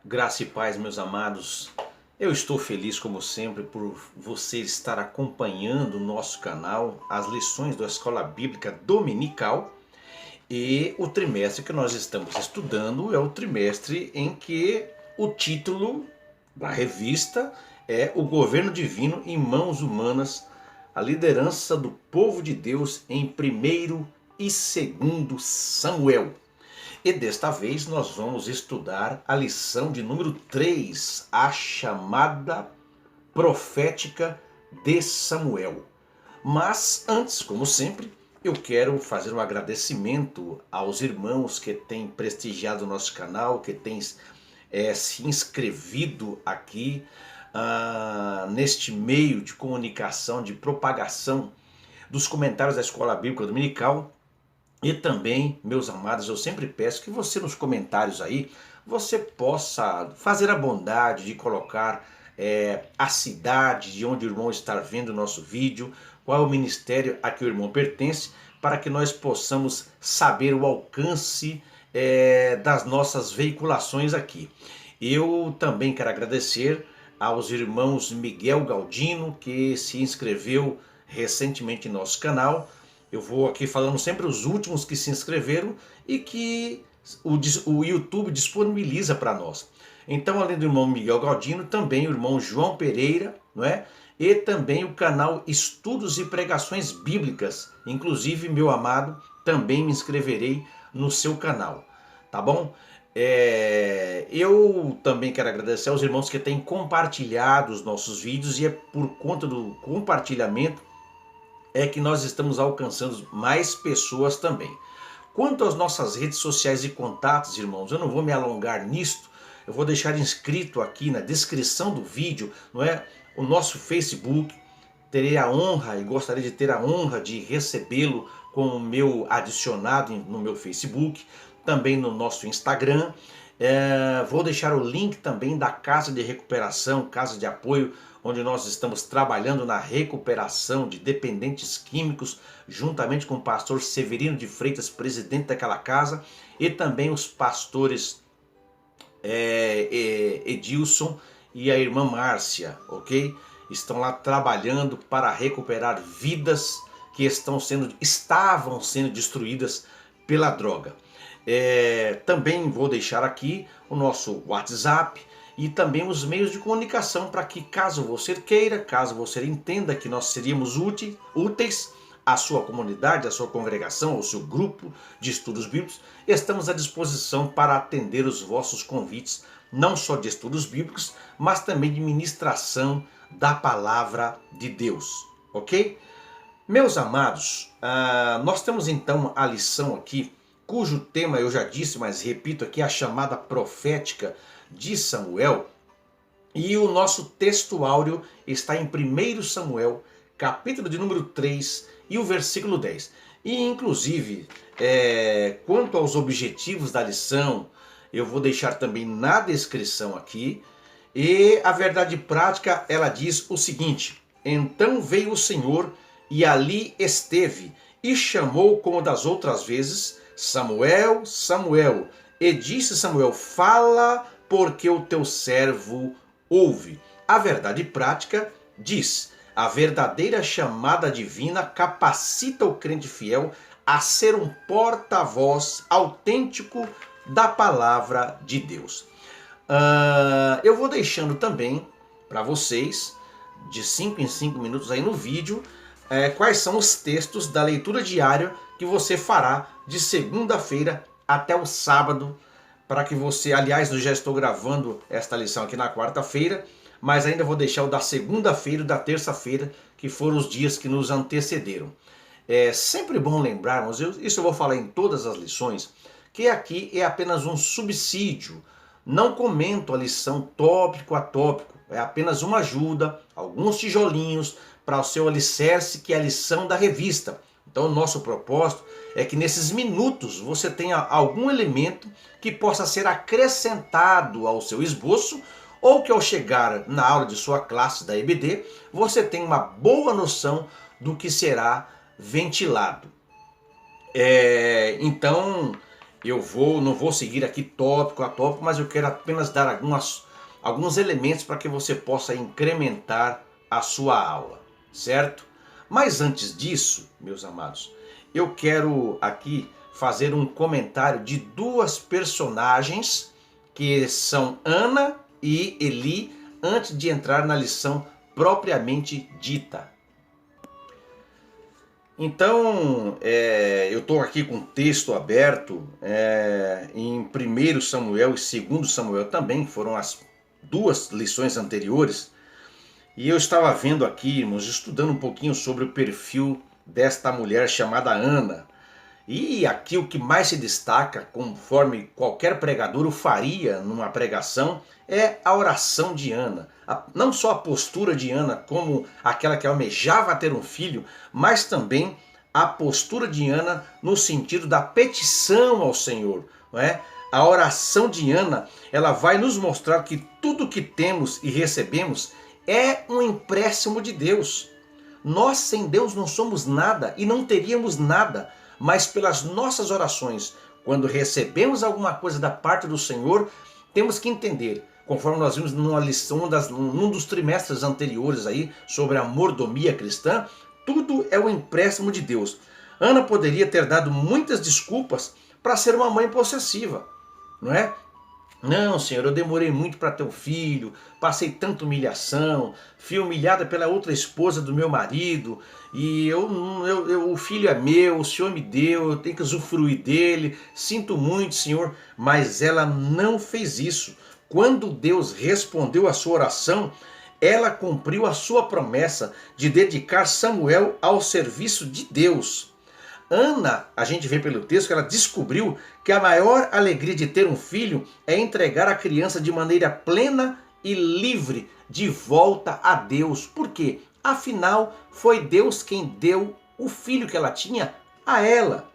Graça e paz, meus amados. Eu estou feliz, como sempre, por você estar acompanhando o nosso canal, as lições da Escola Bíblica Dominical. E o trimestre que nós estamos estudando é o trimestre em que o título da revista é O Governo Divino em Mãos Humanas, a liderança do povo de Deus em 1º e 2º Samuel. E desta vez nós vamos estudar a lição de número 3, a chamada profética de Samuel. Mas antes, como sempre, eu quero fazer um agradecimento aos irmãos que têm prestigiado o nosso canal, que têm se inscrevido aqui neste meio de comunicação, de propagação dos comentários da Escola Bíblica Dominical. E também, meus amados, eu sempre peço que você nos comentários aí, você possa fazer a bondade de colocar a cidade de onde o irmão está vendo o nosso vídeo, qual é o ministério a que o irmão pertence, para que nós possamos saber o alcance das nossas veiculações aqui. Eu também quero agradecer aos irmãos Miguel Galdino, que se inscreveu recentemente em nosso canal. Eu vou aqui falando sempre os últimos que se inscreveram e que o YouTube disponibiliza para nós. Então, além do irmão Miguel Galdino, também o irmão João Pereira, não é? E também o canal Estudos e Pregações Bíblicas. Inclusive, meu amado, também me inscreverei no seu canal, tá bom? Eu também quero agradecer aos irmãos que têm compartilhado os nossos vídeos, e é por conta do compartilhamento que nós estamos alcançando mais pessoas também. Quanto às nossas redes sociais e contatos, irmãos, eu não vou me alongar nisto. Eu vou deixar inscrito aqui na descrição do vídeo, não é, o nosso Facebook. Terei a honra e gostaria de ter a honra de recebê-lo como meu adicionado no meu Facebook, também no nosso Instagram. Vou deixar o link também da Casa de Recuperação, Casa de Apoio, onde nós estamos trabalhando na recuperação de dependentes químicos, juntamente com o pastor Severino de Freitas, presidente daquela casa, e também os pastores Edilson e a irmã Márcia, ok? Estão lá trabalhando para recuperar vidas que estavam sendo destruídas pela droga. Também vou deixar aqui o nosso WhatsApp e também os meios de comunicação para que, caso você queira, caso você entenda que nós seríamos úteis à sua comunidade, à sua congregação, ao seu grupo de estudos bíblicos, estamos à disposição para atender os vossos convites, não só de estudos bíblicos, mas também de ministração da palavra de Deus, ok? Meus amados, nós temos então a lição aqui, cujo tema eu já disse, mas repito aqui, a chamada profética de Samuel. E o nosso texto áureo está em 1 Samuel, capítulo de número 3 e o versículo 10. E inclusive, quanto aos objetivos da lição, eu vou deixar também na descrição aqui. E a verdade prática, ela diz o seguinte: então veio o Senhor e ali esteve, e chamou como das outras vezes, Samuel, Samuel. E disse Samuel, fala, porque o teu servo ouve. A verdade prática diz: a verdadeira chamada divina capacita o crente fiel a ser um porta-voz autêntico da palavra de Deus. Eu vou deixando também para vocês, de 5 em 5 minutos aí no vídeo, quais são os textos da leitura diária que você fará de segunda-feira até o sábado, para que você, aliás, eu já estou gravando esta lição aqui na quarta-feira, mas ainda vou deixar o da segunda-feira e da terça-feira, que foram os dias que nos antecederam. É sempre bom lembrarmos, isso eu vou falar em todas as lições, que aqui é apenas um subsídio. Não comento a lição tópico a tópico, é apenas uma ajuda, alguns tijolinhos para o seu alicerce, que é a lição da revista. Então o nosso propósito é que nesses minutos você tenha algum elemento que possa ser acrescentado ao seu esboço, ou que ao chegar na aula de sua classe da EBD, você tenha uma boa noção do que será ventilado. Então, não vou seguir aqui tópico a tópico, mas eu quero apenas dar alguns elementos para que você possa incrementar a sua aula, certo? Mas antes disso, meus amados, eu quero aqui fazer um comentário de duas personagens que são Ana e Eli, antes de entrar na lição propriamente dita. Então, eu estou aqui com o texto aberto em 1 Samuel e 2 Samuel também, que foram as duas lições anteriores. E eu estava vendo aqui, irmãos, estudando um pouquinho sobre o perfil desta mulher chamada Ana. E aqui o que mais se destaca, conforme qualquer pregador o faria numa pregação, é a oração de Ana. Não só a postura de Ana como aquela que almejava ter um filho, mas também a postura de Ana no sentido da petição ao Senhor. Não é? A oração de Ana, ela vai nos mostrar que tudo que temos e recebemos é um empréstimo de Deus. Nós sem Deus não somos nada e não teríamos nada. Mas pelas nossas orações, quando recebemos alguma coisa da parte do Senhor, temos que entender, conforme nós vimos numa lição, num dos trimestres anteriores aí, sobre a mordomia cristã, tudo é um empréstimo de Deus. Ana poderia ter dado muitas desculpas para ser uma mãe possessiva, não é? Não, Senhor, eu demorei muito para ter um filho, passei tanta humilhação, fui humilhada pela outra esposa do meu marido, e o filho é meu, o Senhor me deu, eu tenho que usufruir dele, sinto muito, Senhor, mas ela não fez isso. Quando Deus respondeu a sua oração, ela cumpriu a sua promessa de dedicar Samuel ao serviço de Deus. Ana, a gente vê pelo texto que ela descobriu que a maior alegria de ter um filho é entregar a criança de maneira plena e livre de volta a Deus. Por quê? Afinal, foi Deus quem deu o filho que ela tinha a ela.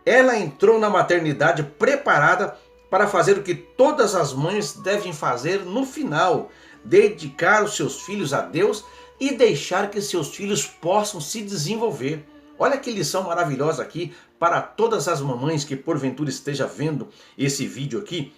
Ela entrou na maternidade preparada para fazer o que todas as mães devem fazer no final: dedicar os seus filhos a Deus e deixar que seus filhos possam se desenvolver. Olha que lição maravilhosa aqui para todas as mamães que porventura esteja vendo esse vídeo aqui.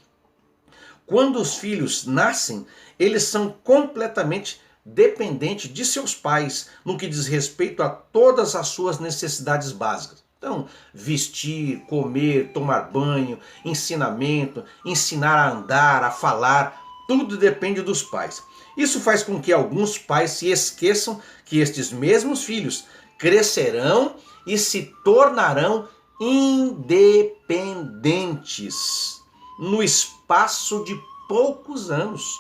Quando os filhos nascem, eles são completamente dependentes de seus pais no que diz respeito a todas as suas necessidades básicas. Então, vestir, comer, tomar banho, ensinamento, ensinar a andar, a falar, tudo depende dos pais. Isso faz com que alguns pais se esqueçam que estes mesmos filhos crescerão e se tornarão independentes no espaço de poucos anos.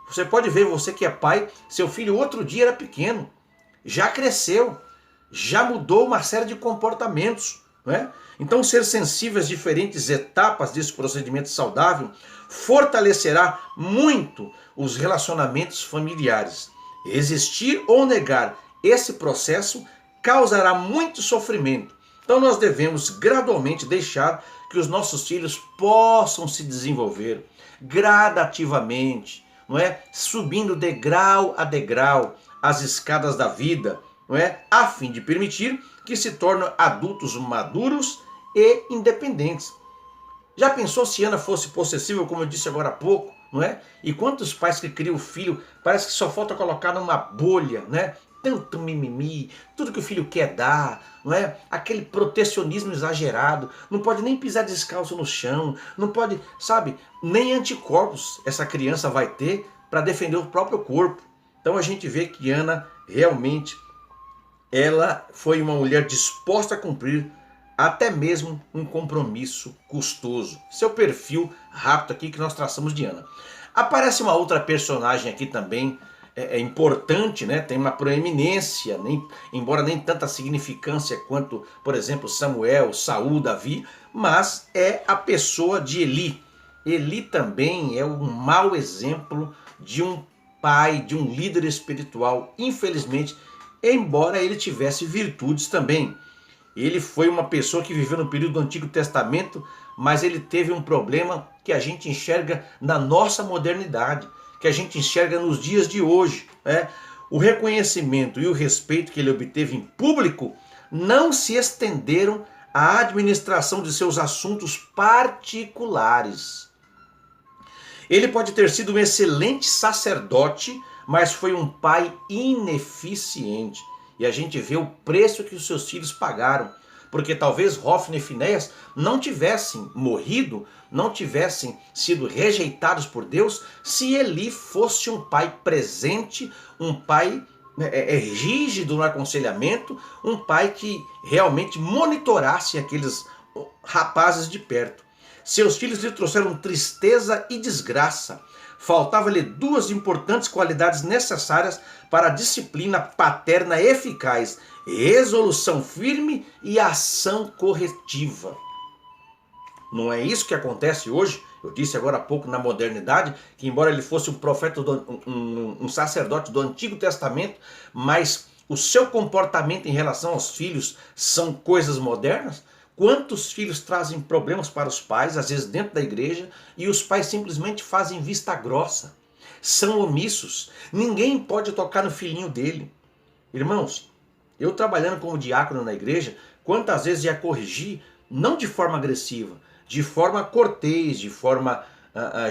Você pode ver, você que é pai, seu filho outro dia era pequeno, já cresceu, já mudou uma série de comportamentos, não é? Então, ser sensível às diferentes etapas desse procedimento saudável fortalecerá muito os relacionamentos familiares. Resistir ou negar esse processo causará muito sofrimento. Então nós devemos gradualmente deixar que os nossos filhos possam se desenvolver gradativamente, não é? Subindo degrau a degrau as escadas da vida, não é? A fim de permitir que se tornem adultos maduros e independentes. Já pensou se Ana fosse possessiva, como eu disse agora há pouco, não é? E quantos pais que criam o filho, parece que só falta colocar numa bolha, né? Tanto mimimi, tudo que o filho quer dar, não é? Aquele protecionismo exagerado, não pode nem pisar descalço no chão, não pode, sabe, nem anticorpos essa criança vai ter para defender o próprio corpo. Então a gente vê que Ana realmente, ela foi uma mulher disposta a cumprir até mesmo um compromisso custoso. Seu perfil rápido aqui que nós traçamos de Ana. Aparece uma outra personagem aqui também, importante, né? Tem uma proeminência, embora nem tanta significância quanto, por exemplo, Samuel, Saul, Davi, mas é a pessoa de Eli. Eli também é um mau exemplo de um pai, de um líder espiritual, infelizmente, embora ele tivesse virtudes também. Ele foi uma pessoa que viveu no período do Antigo Testamento, mas ele teve um problema que a gente enxerga na nossa modernidade, que a gente enxerga nos dias de hoje. O reconhecimento e o respeito que ele obteve em público não se estenderam a administração de seus assuntos particulares. Ele pode ter sido um excelente sacerdote, mas foi um pai ineficiente. E a gente vê o preço que os seus filhos pagaram. Porque talvez Hófni e Finéias não tivessem morrido, não tivessem sido rejeitados por Deus, se Eli fosse um pai presente, um pai rígido no aconselhamento, um pai que realmente monitorasse aqueles rapazes de perto. Seus filhos lhe trouxeram tristeza e desgraça. Faltava-lhe duas importantes qualidades necessárias para a disciplina paterna eficaz: resolução firme e ação corretiva. Não é isso que acontece hoje? Eu disse agora há pouco na modernidade que, embora ele fosse um profeta, um sacerdote do Antigo Testamento, mas o seu comportamento em relação aos filhos são coisas modernas. Quantos filhos trazem problemas para os pais, às vezes dentro da igreja, e os pais simplesmente fazem vista grossa, são omissos, ninguém pode tocar no filhinho dele. Irmãos, eu trabalhando como diácono na igreja, quantas vezes ia corrigir, não de forma agressiva, de forma cortês, de forma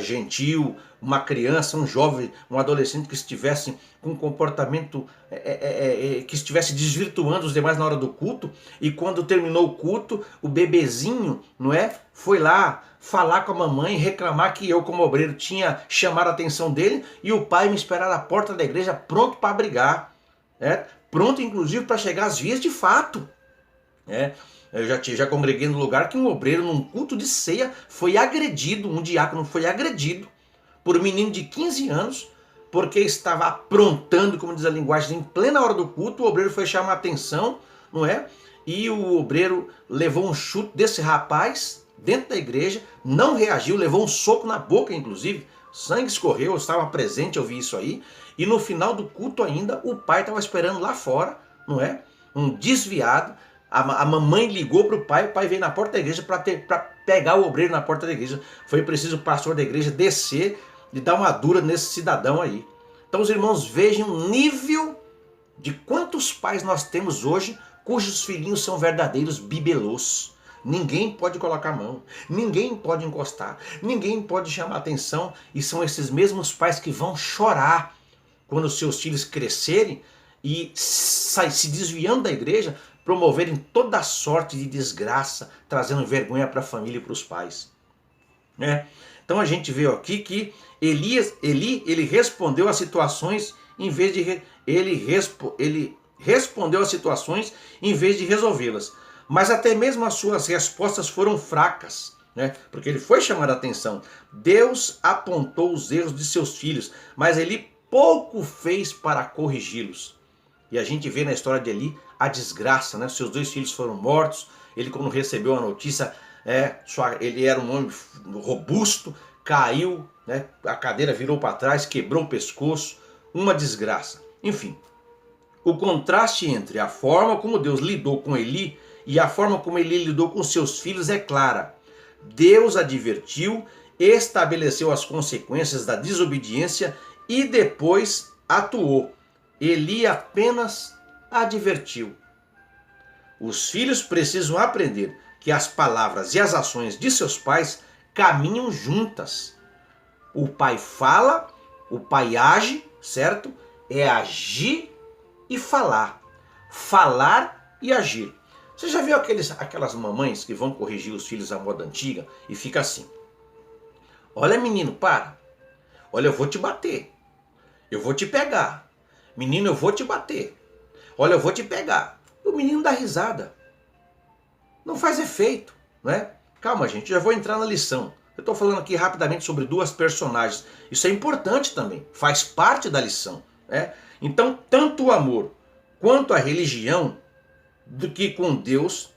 gentil, uma criança, um jovem, um adolescente que estivesse com um comportamento que estivesse desvirtuando os demais na hora do culto, e quando terminou o culto, o bebezinho, não é, foi lá falar com a mamãe, reclamar que eu como obreiro tinha chamado a atenção dele, e o pai me esperar na porta da igreja pronto para brigar, pronto inclusive para chegar às vias de fato. Eu já congreguei no lugar que um obreiro, num culto de ceia, foi agredido, um diácono foi agredido por um menino de 15 anos, porque estava aprontando, como diz a linguagem, em plena hora do culto. O obreiro foi chamar a atenção, não é? E o obreiro levou um chute desse rapaz dentro da igreja, não reagiu, levou um soco na boca, inclusive, sangue escorreu, eu estava presente, eu vi isso aí, e no final do culto ainda, o pai estava esperando lá fora, não é? Um desviado. A mamãe ligou para o pai veio na porta da igreja para pegar o obreiro na porta da igreja. Foi preciso o pastor da igreja descer e dar uma dura nesse cidadão aí. Então os irmãos vejam o nível de quantos pais nós temos hoje cujos filhinhos são verdadeiros bibelôs. Ninguém pode colocar a mão, ninguém pode encostar, ninguém pode chamar atenção, e são esses mesmos pais que vão chorar quando seus filhos crescerem e se desviando da igreja, promoverem toda sorte de desgraça, trazendo vergonha para a família e para os pais. Então a gente vê aqui que Eli respondeu às situações em vez de ele respondeu às situações em vez de resolvê-las. Mas até mesmo as suas respostas foram fracas, porque ele foi chamar a atenção. Deus apontou os erros de seus filhos, mas Eli pouco fez para corrigi-los. E a gente vê na história de Eli a desgraça, Seus 2 filhos foram mortos. Ele, quando recebeu a notícia, ele era um homem robusto, caiu, a cadeira virou para trás, quebrou o pescoço, uma desgraça. Enfim, o contraste entre a forma como Deus lidou com Eli e a forma como Eli lidou com seus filhos é clara. Deus advertiu, estabeleceu as consequências da desobediência e depois atuou. Eli apenas advertiu. Os filhos precisam aprender que as palavras e as ações de seus pais caminham juntas. O pai fala, o pai age, certo? É agir e falar. Falar e agir. Você já viu aquelas mamães que vão corrigir os filhos à moda antiga e fica assim: olha, menino, para. Olha, eu vou te bater. Eu vou te pegar. Menino, eu vou te bater. Olha, eu vou te pegar. O menino dá risada. Não faz efeito, Calma, gente, já vou entrar na lição. Eu estou falando aqui rapidamente sobre 2 personagens. Isso é importante também, faz parte da lição. Então, tanto o amor quanto a religião, do que com Deus,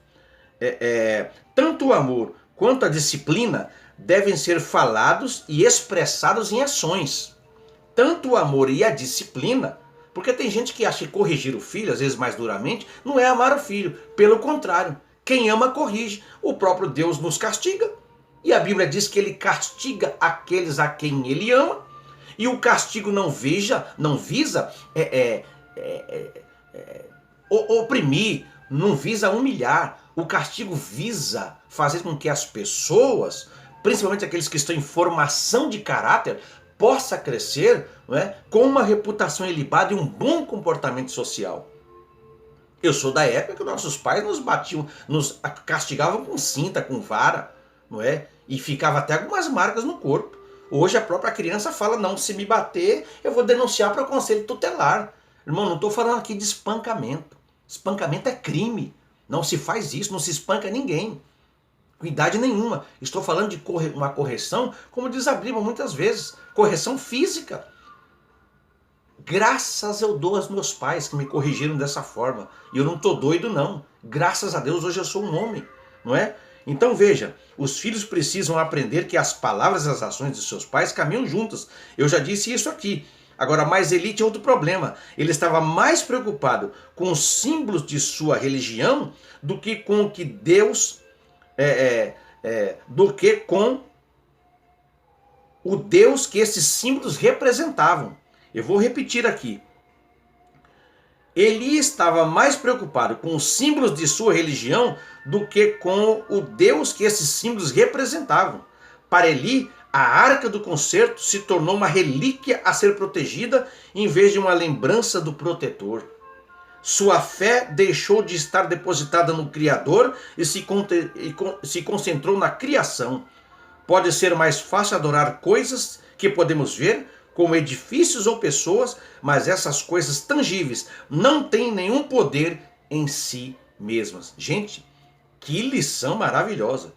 tanto o amor quanto a disciplina devem ser falados e expressados em ações. Tanto o amor e a disciplina, porque tem gente que acha que corrigir o filho, às vezes mais duramente, não é amar o filho. Pelo contrário, quem ama corrige. O próprio Deus nos castiga. E a Bíblia diz que ele castiga aqueles a quem ele ama. E o castigo não visa oprimir não visa humilhar. O castigo visa fazer com que as pessoas, principalmente aqueles que estão em formação de caráter, possa crescer, não é, com uma reputação ilibada e um bom comportamento social. Eu sou da época que nossos pais nos batiam, nos castigavam com cinta, com vara, não é? E ficava até algumas marcas no corpo. Hoje a própria criança fala, não, se me bater, eu vou denunciar para o conselho tutelar. Irmão, não estou falando aqui de espancamento. Espancamento é crime. Não se faz isso, não se espanca ninguém. Com idade nenhuma. Estou falando de uma correção, como diz a Bíblia muitas vezes, correção física. Graças eu dou aos meus pais que me corrigiram dessa forma. E eu não estou doido não. Graças a Deus hoje eu sou um homem, não é? Então veja, os filhos precisam aprender que as palavras e as ações de seus pais caminham juntas. Eu já disse isso aqui. Agora, mas Eli tinha outro problema. Ele estava mais preocupado com os símbolos de sua religião do que com o que Deus, do que com o Deus que esses símbolos representavam. Eu vou repetir aqui. Eli estava mais preocupado com os símbolos de sua religião do que com o Deus que esses símbolos representavam. Para Eli, a arca do concerto se tornou uma relíquia a ser protegida em vez de uma lembrança do protetor. Sua fé deixou de estar depositada no Criador e se concentrou na criação. Pode ser mais fácil adorar coisas que podemos ver, como edifícios ou pessoas, mas essas coisas tangíveis não têm nenhum poder em si mesmas. Gente, que lição maravilhosa!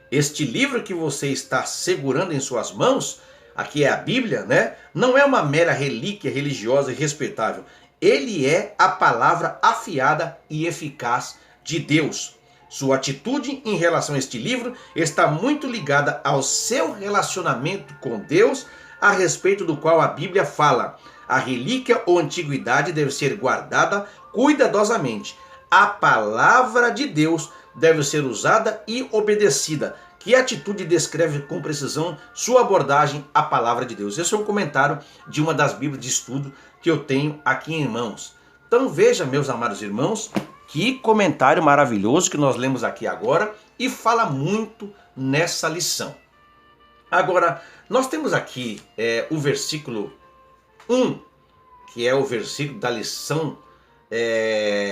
Este livro que você está segurando em suas mãos, aqui é a Bíblia, né? Não é uma mera relíquia religiosa e respeitável. Ele é a palavra afiada e eficaz de Deus. Sua atitude em relação a este livro está muito ligada ao seu relacionamento com Deus, a respeito do qual a Bíblia fala. A relíquia ou antiguidade deve ser guardada cuidadosamente. A palavra de Deus deve ser usada e obedecida. Que atitude descreve com precisão sua abordagem à palavra de Deus? Esse é um comentário de uma das Bíblias de estudo que eu tenho aqui em mãos. Então veja, meus amados irmãos, que comentário maravilhoso que nós lemos aqui agora e fala muito nessa lição. Agora, nós temos aqui o versículo 1, que é o versículo da lição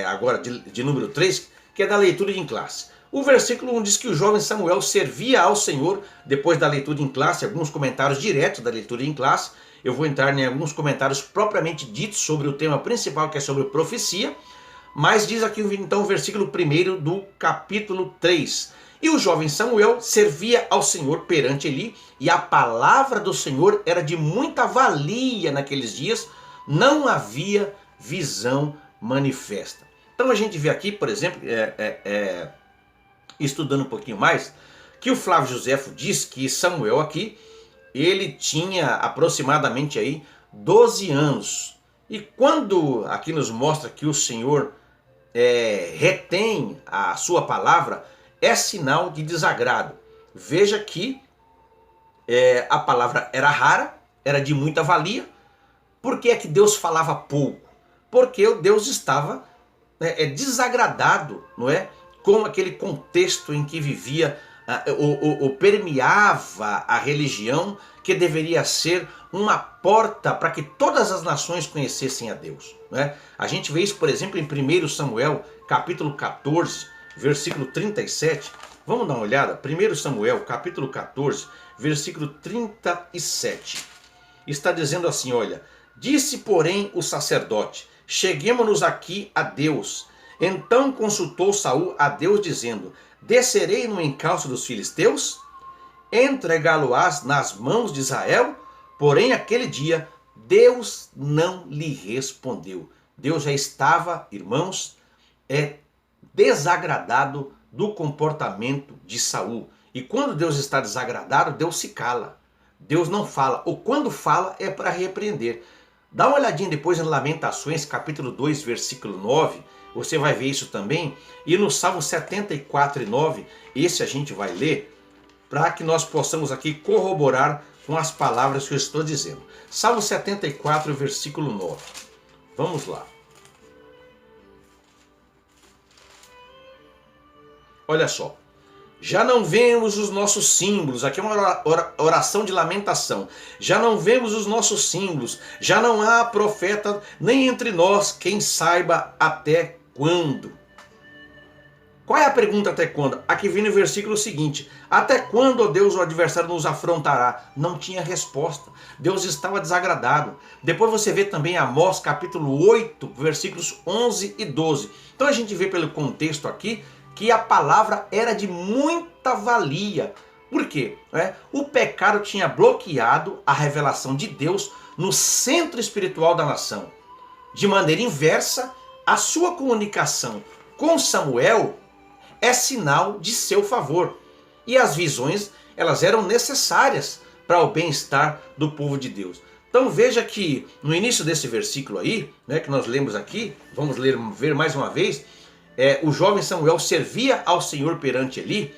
agora de número 3, que é da leitura em classe. O versículo 1 diz que o jovem Samuel servia ao Senhor depois da leitura em classe, alguns comentários diretos da leitura em classe. Eu vou entrar em alguns comentários propriamente ditos sobre o tema principal, que é sobre profecia, mas diz aqui então o versículo 1 do capítulo 3. E o jovem Samuel servia ao Senhor perante Eli, e a palavra do Senhor era de muita valia naqueles dias, não havia visão manifesta. Então a gente vê aqui, por exemplo, estudando um pouquinho mais, que o Flávio Joséfo diz que Samuel aqui, ele tinha aproximadamente aí 12 anos. E quando aqui nos mostra que o Senhor retém a sua palavra, é sinal de desagrado. Veja que a palavra era rara, era de muita valia. Por que é que Deus falava pouco? Porque o Deus estava desagradado, não é, com aquele contexto em que vivia, permeava a religião, que deveria ser uma porta para que todas as nações conhecessem a Deus, não é? A gente vê isso, por exemplo, em 1 Samuel, capítulo 14, versículo 37. Vamos dar uma olhada? 1 Samuel, capítulo 14, versículo 37. Está dizendo assim, olha: disse, porém, o sacerdote: cheguemo-nos aqui a Deus. Então consultou Saul a Deus, dizendo: descerei no encalço dos filisteus? Entregá-lo-ás nas mãos de Israel? Porém, aquele dia, Deus não lhe respondeu. Deus já estava, irmãos, desagradado do comportamento de Saul. E quando Deus está desagradado, Deus se cala. Deus não fala, ou quando fala é para repreender. Dá uma olhadinha depois em Lamentações, capítulo 2, versículo 9, você vai ver isso também. E no Salmo 74 e 9, esse a gente vai ler, para que nós possamos aqui corroborar com as palavras que eu estou dizendo. Salmo 74, versículo 9. Vamos lá. Olha só. Já não vemos os nossos símbolos, aqui é uma oração de lamentação. Já não vemos os nossos símbolos, já não há profeta nem entre nós quem saiba até quando. Qual é a pergunta até quando? Aqui vem no versículo seguinte: até quando, ó Deus, o adversário nos afrontará? Não tinha resposta. Deus estava desagradado. Depois você vê também Amós capítulo 8, versículos 11 e 12. Então a gente vê pelo contexto aqui que a palavra era de muita valia. Por quê? O pecado tinha bloqueado a revelação de Deus no centro espiritual da nação. De maneira inversa, a sua comunicação com Samuel é sinal de seu favor. E as visões, elas eram necessárias para o bem-estar do povo de Deus. Então veja que no início desse versículo aí, que nós lemos aqui, vamos ver mais uma vez, o jovem Samuel servia ao Senhor perante Eli.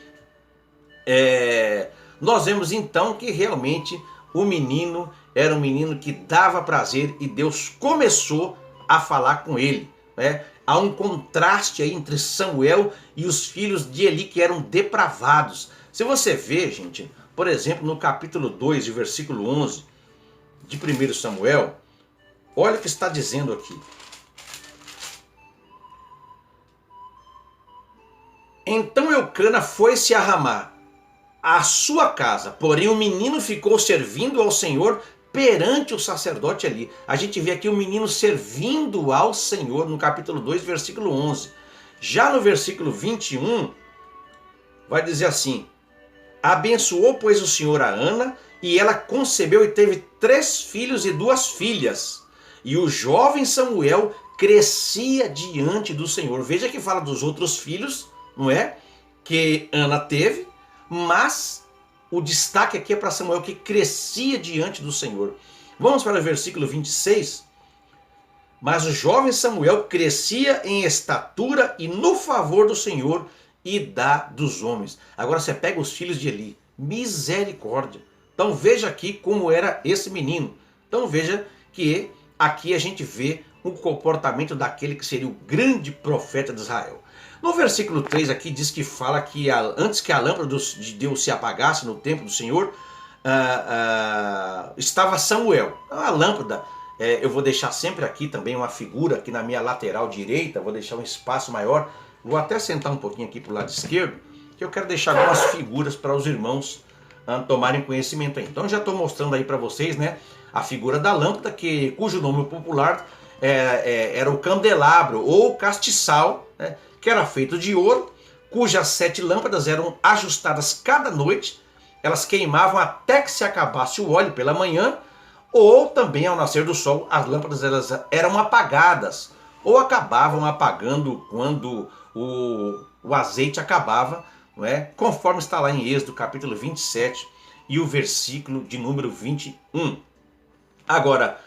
Nós vemos então que realmente o menino era um menino que dava prazer e Deus começou a falar com ele. Há um contraste aí entre Samuel e os filhos de Eli que eram depravados. Se você vê, gente, por exemplo, no capítulo 2, de versículo 11 de 1 Samuel, olha o que está dizendo aqui. Então Eucana foi-se a Ramá, a sua casa, porém o menino ficou servindo ao Senhor perante o sacerdote Eli. A gente vê aqui o menino servindo ao Senhor no capítulo 2, versículo 11. Já no versículo 21, vai dizer assim: abençoou, pois, o Senhor a Ana, e ela concebeu e teve 3 filhos e 2 filhas. E o jovem Samuel crescia diante do Senhor. Veja que fala dos outros filhos, não é? Que Ana teve, mas o destaque aqui é para Samuel, que crescia diante do Senhor. Vamos para o versículo 26. Mas o jovem Samuel crescia em estatura e no favor do Senhor e dos homens. Agora você pega os filhos de Eli. Misericórdia. Então veja aqui como era esse menino. Então veja que aqui a gente vê o comportamento daquele que seria o grande profeta de Israel. No versículo 3 aqui diz que fala que antes que a lâmpada de Deus se apagasse no templo do Senhor, estava Samuel. A lâmpada, eu vou deixar sempre aqui também uma figura aqui na minha lateral direita, vou deixar um espaço maior. Vou até sentar um pouquinho aqui para o lado esquerdo, que eu quero deixar algumas figuras para os irmãos tomarem conhecimento aí. Então já estou mostrando aí para vocês, a figura da lâmpada, cujo nome popular era o candelabro ou castiçal, que era feito de ouro, cujas 7 lâmpadas eram ajustadas cada noite. Elas queimavam até que se acabasse o óleo pela manhã, ou também ao nascer do sol as lâmpadas eram apagadas, ou acabavam apagando quando o azeite acabava, conforme está lá em Êxodo capítulo 27 e o versículo de número 21. Agora,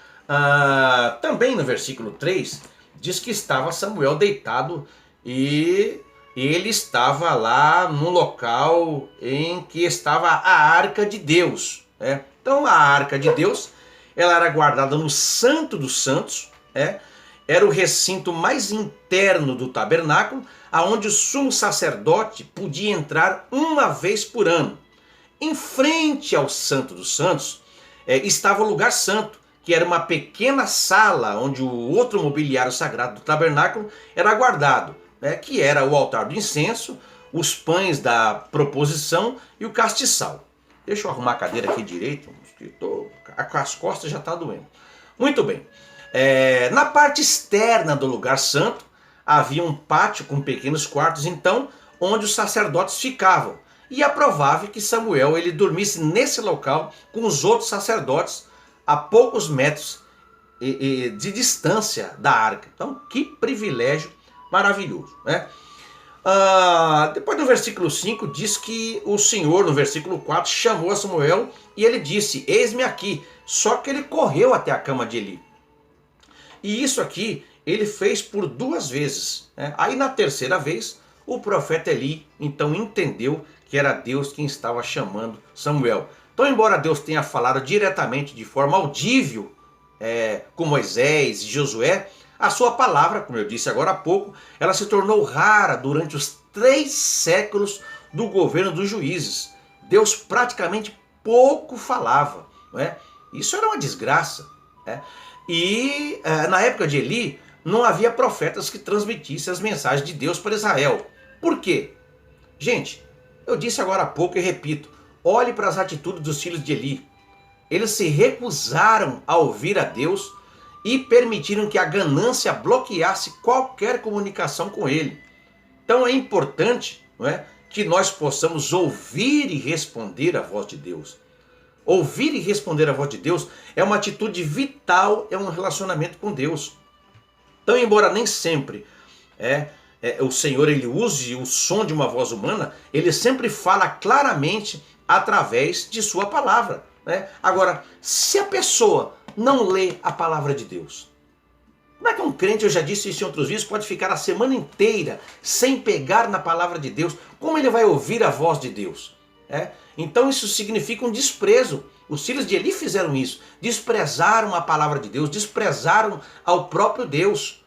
também no versículo 3, diz que estava Samuel deitado e ele estava lá no local em que estava a arca de Deus. Então a arca de Deus, ela era guardada no Santo dos Santos, era o recinto mais interno do tabernáculo, aonde o sumo sacerdote podia entrar uma vez por ano. Em frente ao Santo dos Santos estava o lugar santo, que era uma pequena sala onde o outro mobiliário sagrado do tabernáculo era guardado, que era o altar do incenso, os pães da proposição e o castiçal. Deixa eu arrumar a cadeira aqui direito, as costas já estão doendo. Muito bem. Na parte externa do lugar santo havia um pátio com pequenos quartos, então, onde os sacerdotes ficavam. E é provável que Samuel ele dormisse nesse local com os outros sacerdotes a poucos metros de distância da arca. Então, que privilégio maravilhoso, depois do versículo 5 diz que o Senhor, no versículo 4, chamou a Samuel e ele disse: eis-me aqui. Só que ele correu até a cama de Eli. E isso aqui ele fez por 2 vezes. Aí na terceira vez, o profeta Eli então entendeu que era Deus quem estava chamando Samuel. Então, embora Deus tenha falado diretamente de forma audível com Moisés e Josué, a sua palavra, como eu disse agora há pouco, ela se tornou rara durante os 3 séculos do governo dos juízes. Deus praticamente pouco falava, não é? Isso era uma desgraça, né? E na época de Eli, não havia profetas que transmitissem as mensagens de Deus para Israel. Por quê? Gente, eu disse agora há pouco e repito, olhe para as atitudes dos filhos de Eli. Eles se recusaram a ouvir a Deus e permitiram que a ganância bloqueasse qualquer comunicação com ele. Então é importante, não é, que nós possamos ouvir e responder a voz de Deus. Ouvir e responder a voz de Deus é uma atitude vital, é um relacionamento com Deus. Então, embora nem sempre o Senhor ele use o som de uma voz humana, ele sempre fala claramente através de sua palavra, né? Agora, se a pessoa não lê a palavra de Deus, como é que um crente, eu já disse isso em outros vídeos, pode ficar a semana inteira sem pegar na palavra de Deus? Como ele vai ouvir a voz de Deus? Então isso significa um desprezo. Os filhos de Eli fizeram isso, desprezaram a palavra de Deus, desprezaram ao próprio Deus.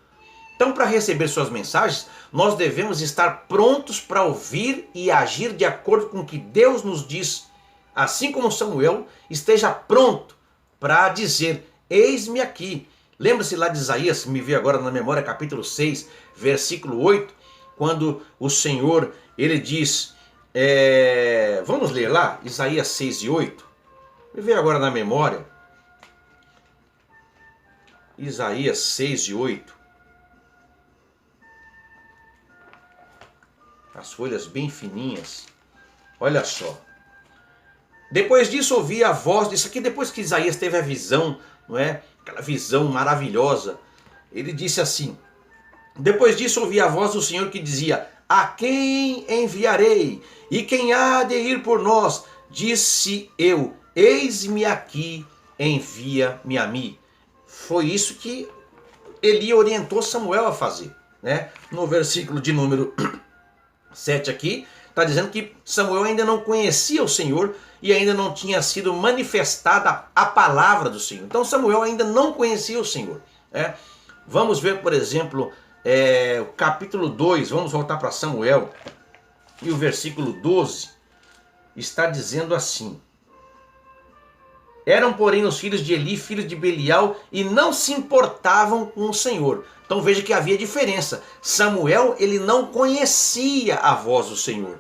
Então, para receber suas mensagens, nós devemos estar prontos para ouvir e agir de acordo com o que Deus nos diz. Assim como Samuel esteja pronto para dizer, eis-me aqui. Lembra-se lá de Isaías, me veio agora na memória, capítulo 6, versículo 8, quando o Senhor, ele diz, vamos ler lá, Isaías 6 e 8, me veio agora na memória, Isaías 6 e 8, as folhas bem fininhas, olha só. Depois disso ouvi a voz disso aqui, depois que Isaías teve a visão, não é? Aquela visão maravilhosa, ele disse assim, depois disso ouvi a voz do Senhor que dizia, a quem enviarei? E quem há de ir por nós? Disse eu, eis-me aqui, envia-me a mim. Foi isso que Eli orientou Samuel a fazer, né? No versículo de número 7 aqui, está dizendo que Samuel ainda não conhecia o Senhor e ainda não tinha sido manifestada a palavra do Senhor. Então Samuel ainda não conhecia o Senhor. Vamos ver, por exemplo, o capítulo 2, vamos voltar para Samuel, e o versículo 12 está dizendo assim, eram porém os filhos de Eli, filhos de Belial, e não se importavam com o Senhor. Então veja que havia diferença. Samuel, ele não conhecia a voz do Senhor.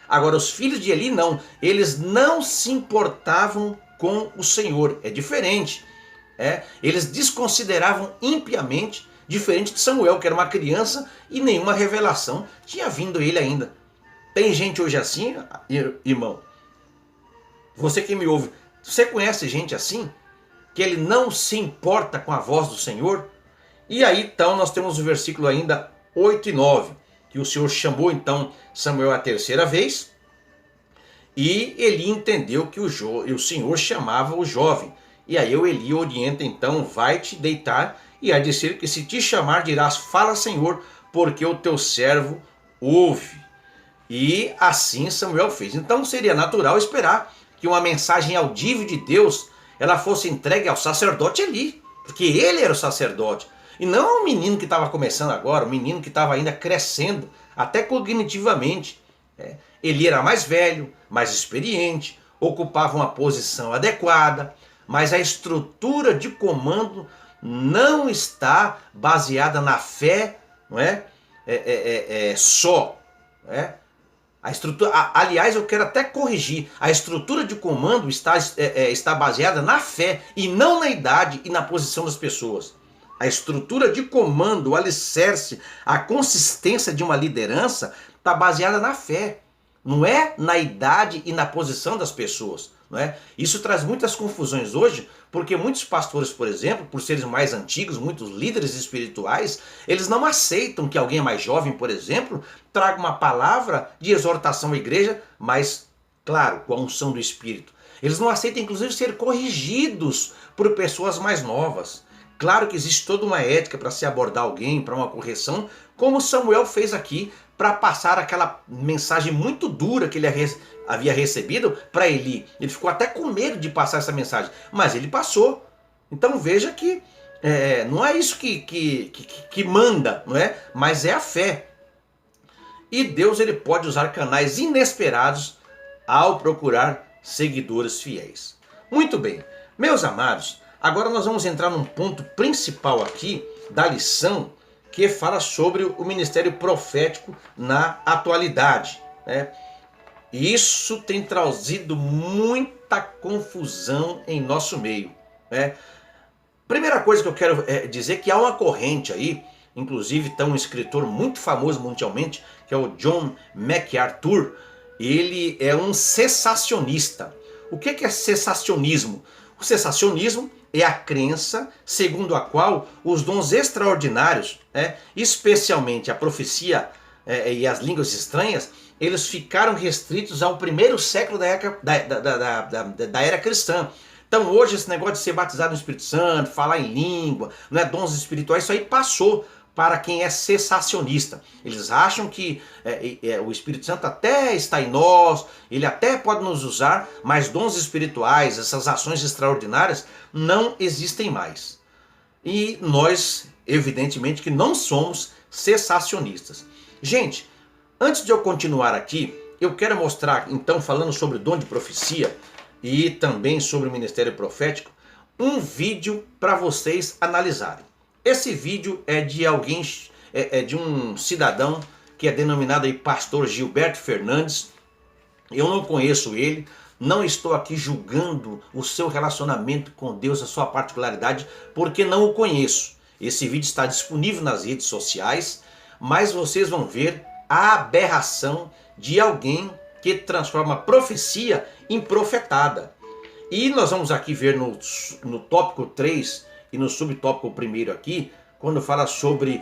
Agora os filhos de Eli não, eles não se importavam com o Senhor, é diferente. Eles desconsideravam impiamente, diferente de Samuel, que era uma criança e nenhuma revelação tinha vindo a ele ainda. Tem gente hoje assim, irmão? Você que me ouve, você conhece gente assim? Que ele não se importa com a voz do Senhor? E aí então nós temos o versículo ainda 8 e 9, que o Senhor chamou então Samuel a terceira vez, e Eli entendeu que o Senhor chamava o jovem. E aí o Eli orienta então, vai te deitar, e há de ser que se te chamar dirás, fala Senhor, porque o teu servo ouve. E assim Samuel fez. Então seria natural esperar que uma mensagem audível de Deus, ela fosse entregue ao sacerdote Eli, porque ele era o sacerdote. E não o menino que estava começando agora, o menino que estava ainda crescendo, até cognitivamente. Eli era mais velho, mais experiente, ocupava uma posição adequada, mas a estrutura de comando não está baseada na fé, não é? Só. A estrutura, aliás, eu quero até corrigir, a estrutura de comando está baseada na fé e não na idade e na posição das pessoas. A estrutura de comando, o alicerce, a consistência de uma liderança está baseada na fé. Não é na idade e na posição das pessoas. Não é? Isso traz muitas confusões hoje, porque muitos pastores, por exemplo, por serem mais antigos, muitos líderes espirituais, eles não aceitam que alguém mais jovem, por exemplo, traga uma palavra de exortação à igreja, mas, claro, com a unção do Espírito. Eles não aceitam, inclusive, ser corrigidos por pessoas mais novas. Claro que existe toda uma ética para se abordar alguém, para uma correção, como Samuel fez aqui, para passar aquela mensagem muito dura que ele havia recebido para Eli. Ele ficou até com medo de passar essa mensagem, mas ele passou. Então veja que não é isso que manda, não é? Mas é a fé. E Deus ele pode usar canais inesperados ao procurar seguidores fiéis. Muito bem, meus amados, agora nós vamos entrar num ponto principal aqui da lição que fala sobre o ministério profético na atualidade, né? Isso tem trazido muita confusão em nosso meio, né? Primeira coisa que eu quero dizer é que há uma corrente aí, inclusive tem um escritor muito famoso mundialmente, que é o John MacArthur. Ele é um cessacionista. O que é cessacionismo? O cessacionismo é a crença segundo a qual os dons extraordinários, especialmente a profecia e as línguas estranhas, eles ficaram restritos ao primeiro século da era cristã. Então hoje esse negócio de ser batizado no Espírito Santo, falar em língua, dons espirituais, isso aí passou para quem é cessacionista. Eles acham que o Espírito Santo até está em nós, ele até pode nos usar, mas dons espirituais, essas ações extraordinárias, não existem mais. E nós, evidentemente, que não somos cessacionistas. Gente, antes de eu continuar aqui, eu quero mostrar, então, falando sobre o dom de profecia e também sobre o ministério profético, um vídeo para vocês analisarem. Esse vídeo é de alguém, de um cidadão que é denominado aí Pastor Gilberto Fernandes. Eu não conheço ele, não estou aqui julgando o seu relacionamento com Deus, a sua particularidade, porque não o conheço. Esse vídeo está disponível nas redes sociais, mas vocês vão ver a aberração de alguém que transforma profecia em profetada. E nós vamos aqui ver no tópico 3 e no subtópico 1 aqui, quando fala sobre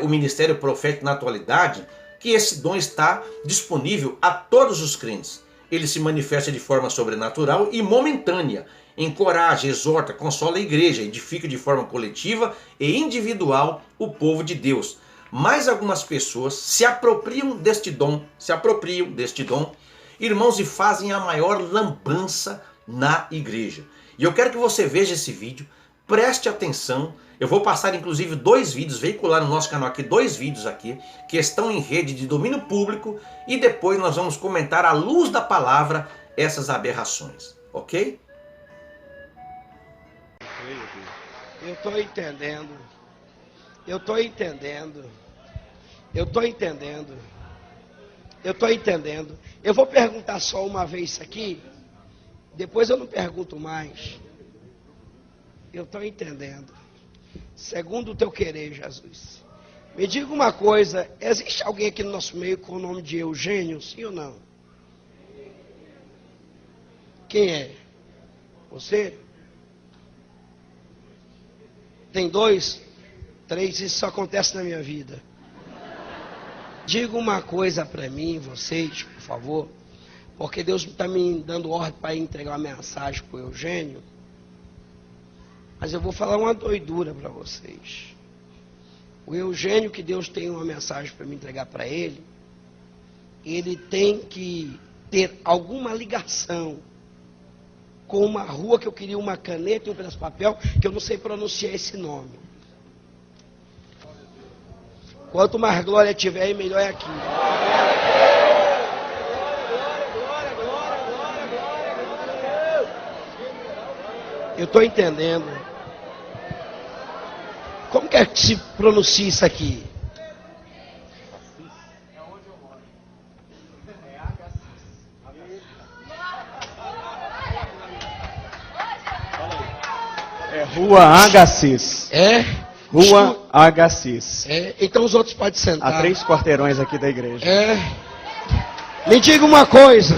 o ministério profético na atualidade, que esse dom está disponível a todos os crentes. Ele se manifesta de forma sobrenatural e momentânea, encoraja, exorta, consola a igreja, edifica de forma coletiva e individual o povo de Deus. Mas algumas pessoas se apropriam deste dom, irmãos, e fazem a maior lambança na igreja. E eu quero que você veja esse vídeo, preste atenção. Eu vou passar inclusive 2 vídeos, veicular no nosso canal aqui 2 vídeos aqui, que estão em rede de domínio público, e depois nós vamos comentar à luz da palavra essas aberrações, ok? Eu estou entendendo. Eu vou perguntar só uma vez isso aqui, depois eu não pergunto mais. Eu estou entendendo. Segundo o teu querer, Jesus. Me diga uma coisa, existe alguém aqui no nosso meio com o nome de Eugênio, sim ou não? Quem é? Você? Tem 2, 3, isso só acontece na minha vida. Diga uma coisa para mim, vocês, por favor, porque Deus está me dando ordem para entregar uma mensagem para o Eugênio. Mas eu vou falar uma doidura para vocês. O Eugênio, que Deus tem uma mensagem para me entregar para ele, ele tem que ter alguma ligação com uma rua que eu queria uma caneta e um pedaço de papel, que eu não sei pronunciar esse nome. Quanto mais glória tiver, melhor é aqui. Eu estou entendendo. Como que é que se pronuncia isso aqui? É Rua Agassiz. É? Rua Agassiz. É? Então os outros podem sentar. A 3 quarteirões aqui da igreja. É? Me diga uma coisa.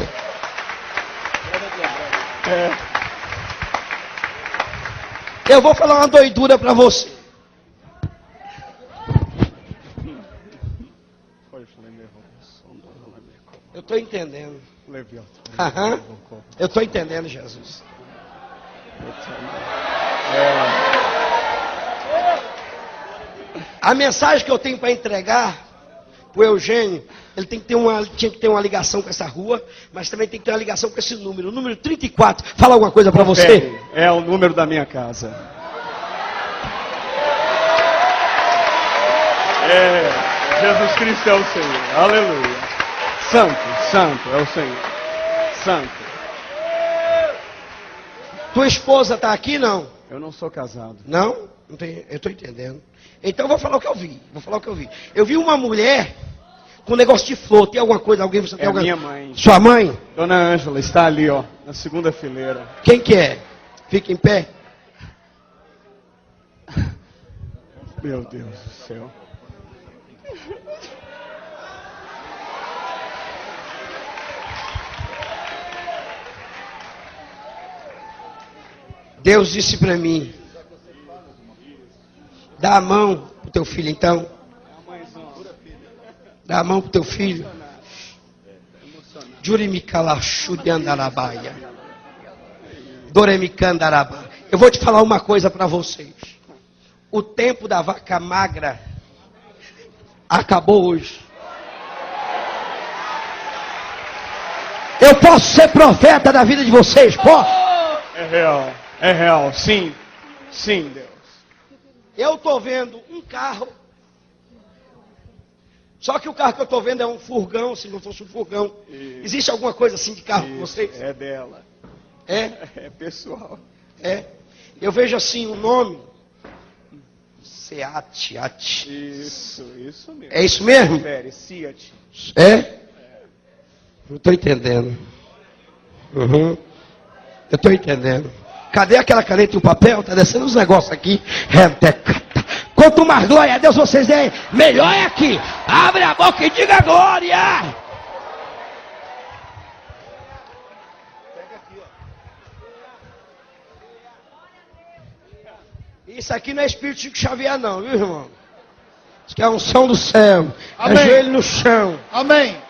Eu vou falar uma doidura para você. Eu estou entendendo. Eu estou entendendo, Jesus. A mensagem que eu tenho para entregar para o Eugênio, ele tinha que ter uma ligação com essa rua, mas também tem que ter uma ligação com esse número. O número 34. Fala alguma coisa para você? É o número da minha casa. Jesus Cristo é o Senhor. Aleluia. Santo, santo é o Senhor. Santo. Tua esposa está aqui, não? Eu não sou casado. Não? Não tem, eu estou entendendo. Então eu vou falar o que eu vi. Vou falar o que eu vi. Eu vi uma mulher com um negócio de flor. Tem alguma coisa? Alguém? Você tem É alguma... minha mãe. Sua mãe? Dona Ângela está ali, ó, na segunda fileira. Quem que é? Fica em pé. Meu Deus do céu. Deus disse para mim: dá a mão pro teu filho então. Dá a mão pro teu filho. Jurimicalaxuriandarabaia. Doremicandarabá. Eu vou te falar uma coisa para vocês. O tempo da vaca magra acabou hoje. Eu posso ser profeta da vida de vocês? Posso? É real, sim. Sim, Deus. Eu estou vendo um carro. Só que o carro que eu estou vendo é um furgão, se não fosse um furgão. Isso. Existe alguma coisa assim de carro com Isso, vocês? é dela. É? É pessoal. É. Eu vejo assim o nome. Seat. Isso mesmo. É isso mesmo? Fiat. É? Não estou entendendo. Uhum. Eu estou entendendo. Cadê aquela caneta e o papel? Está descendo os negócios aqui. Quanto mais glória a Deus vocês deem, melhor é aqui. Abre a boca e diga glória. Isso aqui não é Espírito Chico Xavier não, viu, irmão? Isso aqui é a unção do céu. Amém. É joelho no chão. Amém.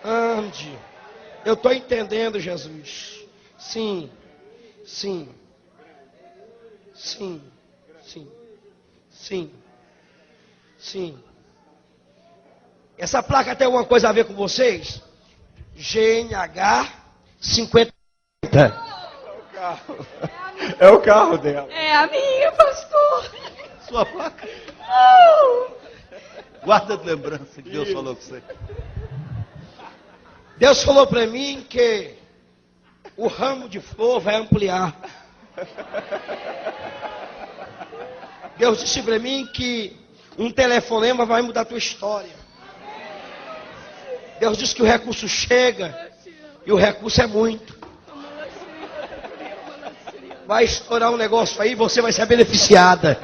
Ande. Eu estou entendendo, Jesus. Sim. Sim. Sim. Sim. Sim. Sim. Essa placa tem alguma coisa a ver com vocês? GNH 50. É o carro dela. É a minha, pastor. Sua placa. Não. Guarda de lembrança que Deus falou com você. Deus falou para mim que o ramo de flor vai ampliar. Deus disse para mim que um telefonema vai mudar a tua história. Deus disse que o recurso chega e o recurso é muito. Vai estourar um negócio aí e você vai ser beneficiada.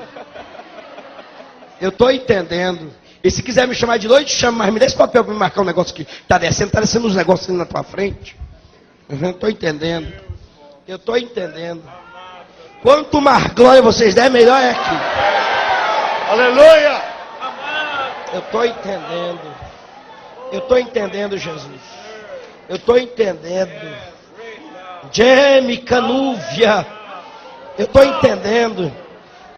Eu estou entendendo. E se quiser me chamar de noite, chama, mas me dê esse papel para me marcar um negócio que está descendo uns negócios ali na tua frente. Estou entendendo. Eu estou entendendo. Quanto mais glória vocês der, melhor é aqui. Aleluia. Eu estou entendendo. Eu estou entendendo, Jesus. Eu estou entendendo. Geme canúvia. Eu estou entendendo.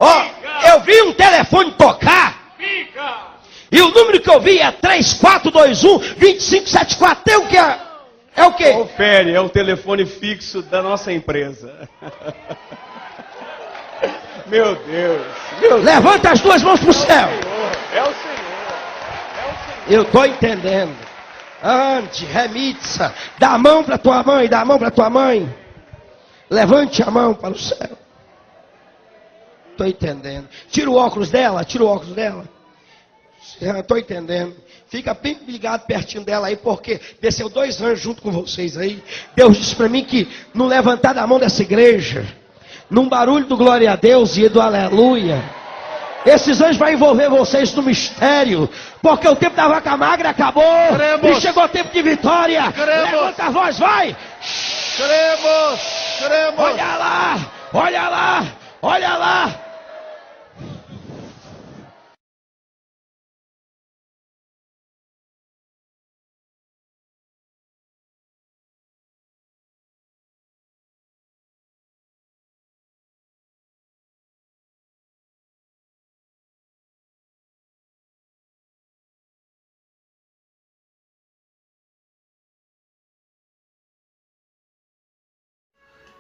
Ó, eu vi um telefone tocar. E o número que eu vi é 3421-2574. Tem o que? É o quê? Confere, é o telefone fixo da nossa empresa. Meu Deus. Levanta as duas mãos para o céu. É o Senhor. Eu estou entendendo. Ande, remitsa. Dá a mão para tua mãe, dá a mão para tua mãe. Levante a mão para o céu. Estou entendendo. Tira o óculos dela, tira o óculos dela. Estou entendendo. Fica bem ligado pertinho dela aí, porque desceu 2 anjos junto com vocês aí. Deus disse para mim que no levantar da mão dessa igreja, num barulho do glória a Deus e do aleluia, esses anjos vão envolver vocês no mistério, porque o tempo da vaca magra acabou. Queremos. E chegou o tempo de vitória. Queremos. Levanta a voz, vai. Queremos. Olha lá, olha lá, olha lá.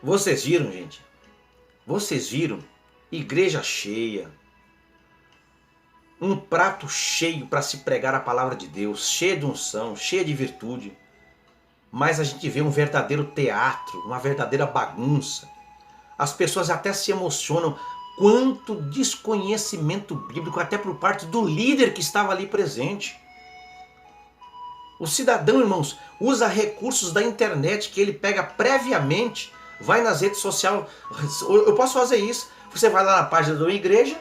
Vocês viram, gente? Vocês viram? Igreja cheia. um prato cheio para se pregar a palavra de Deus, cheia de unção, cheia de virtude. Mas a gente vê um verdadeiro teatro, uma verdadeira bagunça. As pessoas até se emocionam. Quanto desconhecimento bíblico, até por parte do líder que estava ali presente. O cidadão, irmãos, usa recursos da internet que ele pega previamente, vai nas redes sociais. Eu posso fazer isso. Você vai lá na página de uma igreja,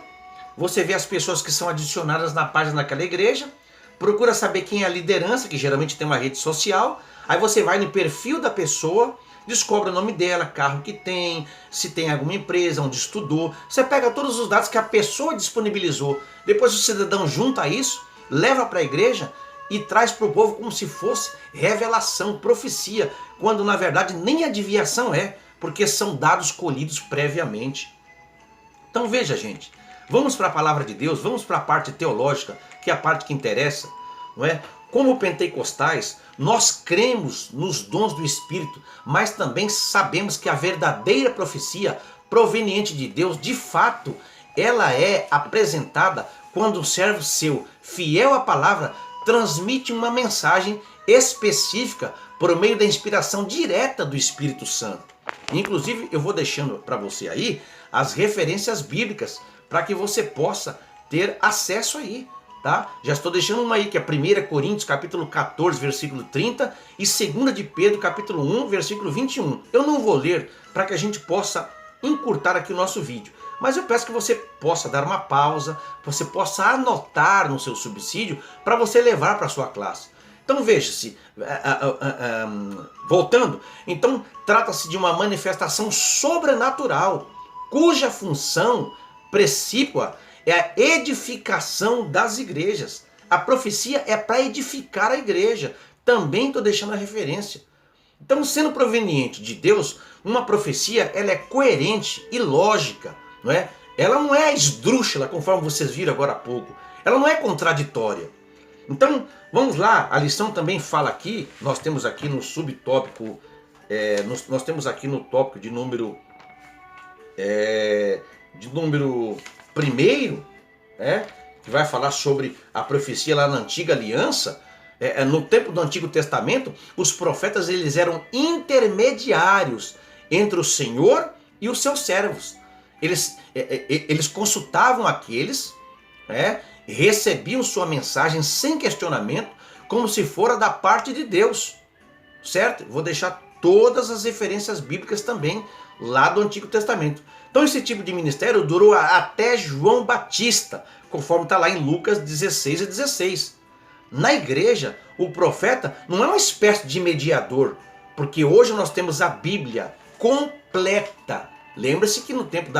você vê as pessoas que são adicionadas na página daquela igreja, procura saber quem é a liderança, que geralmente tem uma rede social, aí você vai no perfil da pessoa, descobre o nome dela, carro que tem, se tem alguma empresa, onde estudou. Você pega todos os dados que a pessoa disponibilizou. Depois o cidadão junta isso, leva para a igreja e traz para o povo como se fosse revelação, profecia, quando na verdade nem adivinhação é, porque são dados colhidos previamente. Então veja, gente, vamos para a palavra de Deus, vamos para a parte teológica, que é a parte que interessa, não é? Como pentecostais, nós cremos nos dons do Espírito, mas também sabemos que a verdadeira profecia proveniente de Deus, de fato, ela é apresentada quando um servo seu, fiel à palavra, transmite uma mensagem específica por meio da inspiração direta do Espírito Santo. Inclusive, eu vou deixando para você aí as referências bíblicas para que você possa ter acesso aí. Tá? Já estou deixando uma aí, que é 1 Coríntios capítulo 14, versículo 30 e 2 de Pedro capítulo 1, versículo 21. Eu não vou ler para que a gente possa encurtar aqui o nosso vídeo, mas eu peço que você possa dar uma pausa, você possa anotar no seu subsídio para você levar para a sua classe. Então veja-se, voltando, então trata-se de uma manifestação sobrenatural, cuja função precípua é a edificação das igrejas. A profecia é para edificar a igreja. Também estou deixando a referência. Então, sendo proveniente de Deus, uma profecia ela é coerente e lógica, não é? Ela não é esdrúxula, conforme vocês viram agora há pouco. Ela não é contraditória. Então, vamos lá. A lição também fala aqui, nós temos aqui no subtópico, nós temos aqui no tópico de número 1, que vai falar sobre a profecia lá na Antiga Aliança. No tempo do Antigo Testamento, os profetas eles eram intermediários entre o Senhor e os seus servos. Eles consultavam aqueles, recebiam sua mensagem sem questionamento, como se fora da parte de Deus. Certo? Vou deixar todas as referências bíblicas também lá do Antigo Testamento. Então esse tipo de ministério durou até João Batista, conforme está lá em Lucas 16 e 16. Na igreja, o profeta não é uma espécie de mediador, porque hoje nós temos a Bíblia completa. Lembre-se que no tempo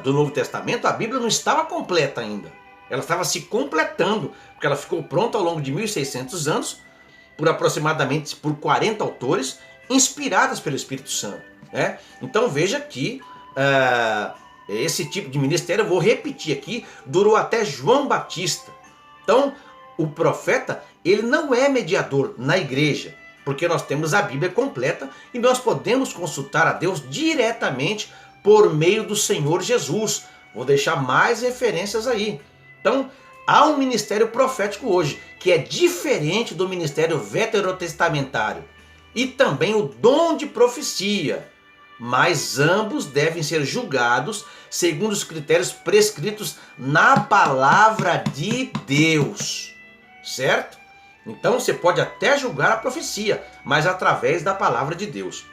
do Novo Testamento a Bíblia não estava completa ainda. Ela estava se completando, porque ela ficou pronta ao longo de 1600 anos, por aproximadamente 40 autores, inspiradas pelo Espírito Santo. Então veja que esse tipo de ministério, eu vou repetir aqui, durou até João Batista. Então o profeta, ele não é mediador na igreja, porque nós temos a Bíblia completa e nós podemos consultar a Deus diretamente por meio do Senhor Jesus. Vou deixar mais referências aí. Então há um ministério profético hoje, que é diferente do ministério veterotestamentário, e também o dom de profecia, mas ambos devem ser julgados segundo os critérios prescritos na palavra de Deus, certo? Então você pode até julgar a profecia, mas através da palavra de Deus.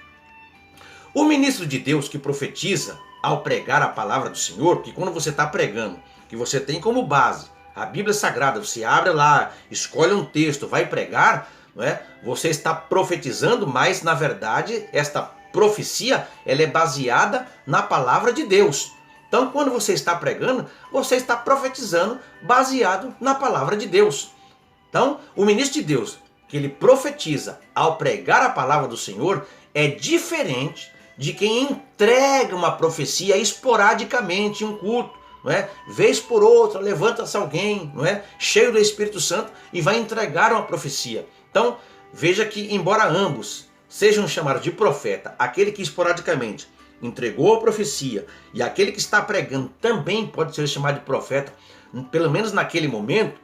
O ministro de Deus que profetiza ao pregar a palavra do Senhor, que quando você está pregando, que você tem como base a Bíblia Sagrada, você abre lá, escolhe um texto, vai pregar, não é? Você está profetizando, mas na verdade esta profecia ela é baseada na palavra de Deus. Então quando você está pregando, você está profetizando baseado na palavra de Deus. Então o ministro de Deus que ele profetiza ao pregar a palavra do Senhor é diferente de quem entrega uma profecia esporadicamente em um culto, não é? Vez por outra levanta-se alguém, não é? Cheio do Espírito Santo e vai entregar uma profecia. Então veja que embora ambos sejam chamados de profeta, aquele que esporadicamente entregou a profecia, e aquele que está pregando também pode ser chamado de profeta, pelo menos naquele momento,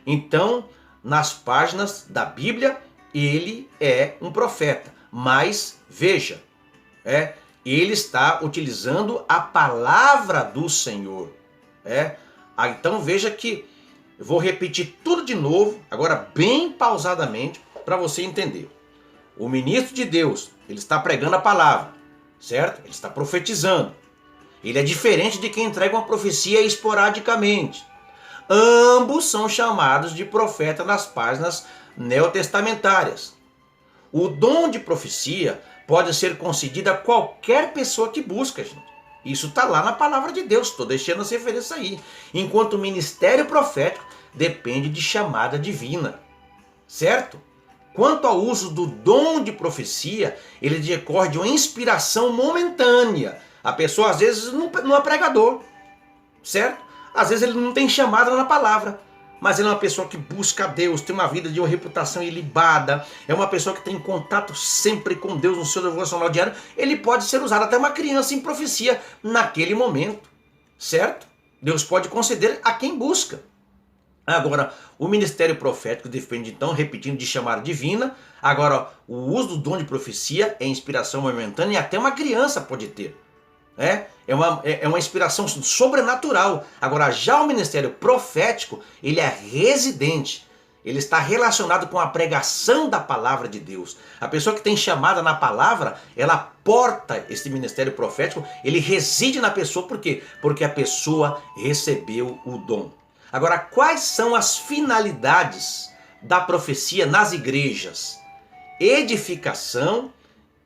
então, nas páginas da Bíblia, ele é um profeta. Mas, veja, ele está utilizando a palavra do Senhor. Então veja que eu vou repetir tudo de novo, agora bem pausadamente, para você entender. O ministro de Deus, ele está pregando a palavra, certo? Ele está profetizando. Ele é diferente de quem entrega uma profecia esporadicamente. Ambos são chamados de profeta nas páginas neotestamentárias. O dom de profecia pode ser concedido a qualquer pessoa que busca, gente. Isso está lá na palavra de Deus, estou deixando as referências aí. Enquanto o ministério profético depende de chamada divina, certo? Quanto ao uso do dom de profecia, ele decorre de uma inspiração momentânea. A pessoa às vezes não é pregador, certo? Às vezes ele não tem chamada na palavra, mas ele é uma pessoa que busca a Deus, tem uma vida de uma reputação ilibada, é uma pessoa que tem contato sempre com Deus no seu devocional diário. Ele pode ser usado até uma criança em profecia naquele momento, certo? Deus pode conceder a quem busca. Agora, o ministério profético depende, então, repetindo, de chamada divina. Agora, o uso do dom de profecia é inspiração momentânea e até uma criança pode ter. É uma inspiração sobrenatural. Agora, já o ministério profético, ele é residente. Ele está relacionado com a pregação da palavra de Deus. A pessoa que tem chamada na palavra, ela porta esse ministério profético, ele reside na pessoa. Por quê? Porque a pessoa recebeu o dom. Agora, quais são as finalidades da profecia nas igrejas? Edificação,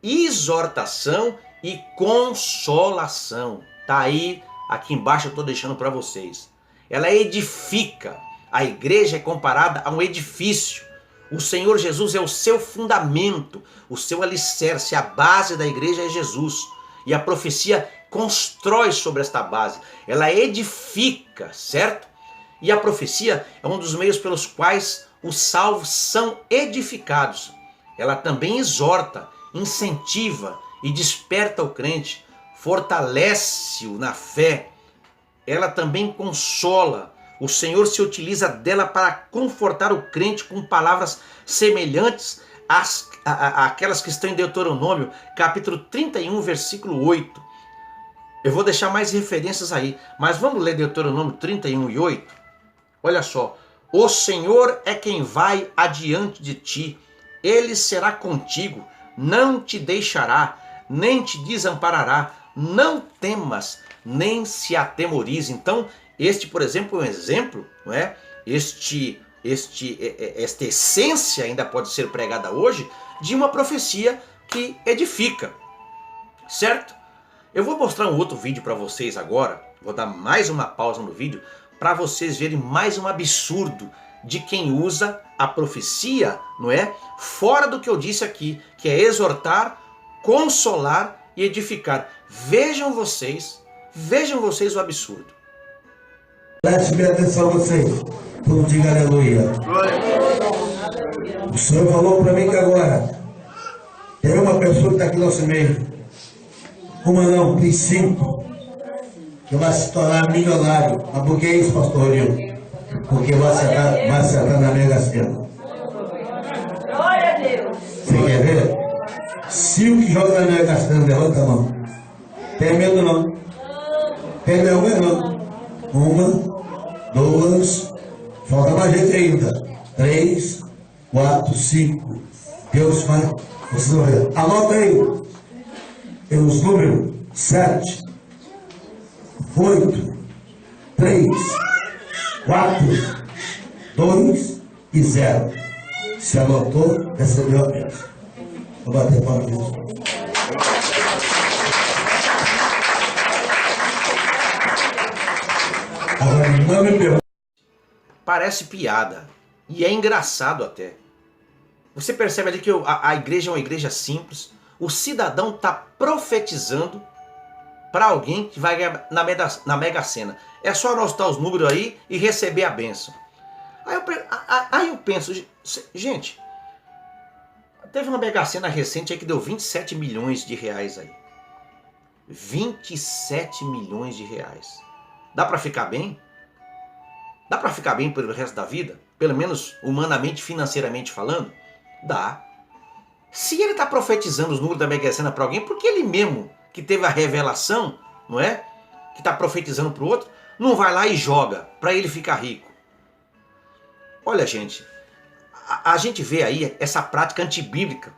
exortação e consolação. Tá aí, aqui embaixo eu estou deixando para vocês. Ela edifica. A igreja é comparada a um edifício. O Senhor Jesus é o seu fundamento, o seu alicerce. A base da igreja é Jesus. E a profecia constrói sobre esta base. Ela edifica, certo? E a profecia é um dos meios pelos quais os salvos são edificados. Ela também exorta, incentiva e desperta o crente, fortalece-o na fé. Ela também consola. O Senhor se utiliza dela para confortar o crente com palavras semelhantes àquelas que estão em Deuteronômio, capítulo 31, versículo 8. Eu vou deixar mais referências aí, mas vamos ler Deuteronômio 31 e 8? Olha só. O Senhor é quem vai adiante de ti. Ele será contigo, não te deixará, nem te desamparará. Não temas, nem se atemorize. Então, este, por exemplo, é um exemplo, não é? Esta essência ainda pode ser pregada hoje de uma profecia que edifica, certo? Eu vou mostrar um outro vídeo para vocês agora, vou dar mais uma pausa no vídeo, para vocês verem mais um absurdo de quem usa a profecia, não é? Fora do que eu disse aqui, que é exortar, consolar e edificar. Vejam vocês o absurdo. Preste bem atenção vocês. Todo diga aleluia. O Senhor falou para mim que agora tem uma pessoa que está aqui no nosso meio. Uma não, tem 5. Que vai se tornar milionário. Mas por que isso, pastor Rio? Porque vai acertar na Mega Sena. Glória a Deus. Você quer ver? 5 que jogam na Mega Sena, levanta a mão. Tem medo não? Tem vergonha não? 1, 2, falta mais gente ainda. 3, 4, 5. Deus vai. Vocês vão ver. Anota aí. Os números 7, 8, 3, 4, 2 e 0. Se anotou, recebeu a bênção. Vou bater para Deus. Agora não me pergunte. Parece piada. E é engraçado até. Você percebe ali que a igreja é uma igreja simples. O cidadão está profetizando para alguém que vai ganhar na Mega Sena. É só anotar os números aí e receber a bênção. Aí eu penso, gente, teve uma Mega Sena recente aí que deu 27 milhões de reais aí. 27 milhões de reais. Dá para ficar bem? Dá para ficar bem pelo resto da vida? Pelo menos humanamente, financeiramente falando? Dá. Se ele está profetizando os números da Mega Sena para alguém, porque ele mesmo, que teve a revelação, não é? Que está profetizando para o outro, não vai lá e joga para ele ficar rico. Olha, gente, a gente vê aí essa prática antibíblica,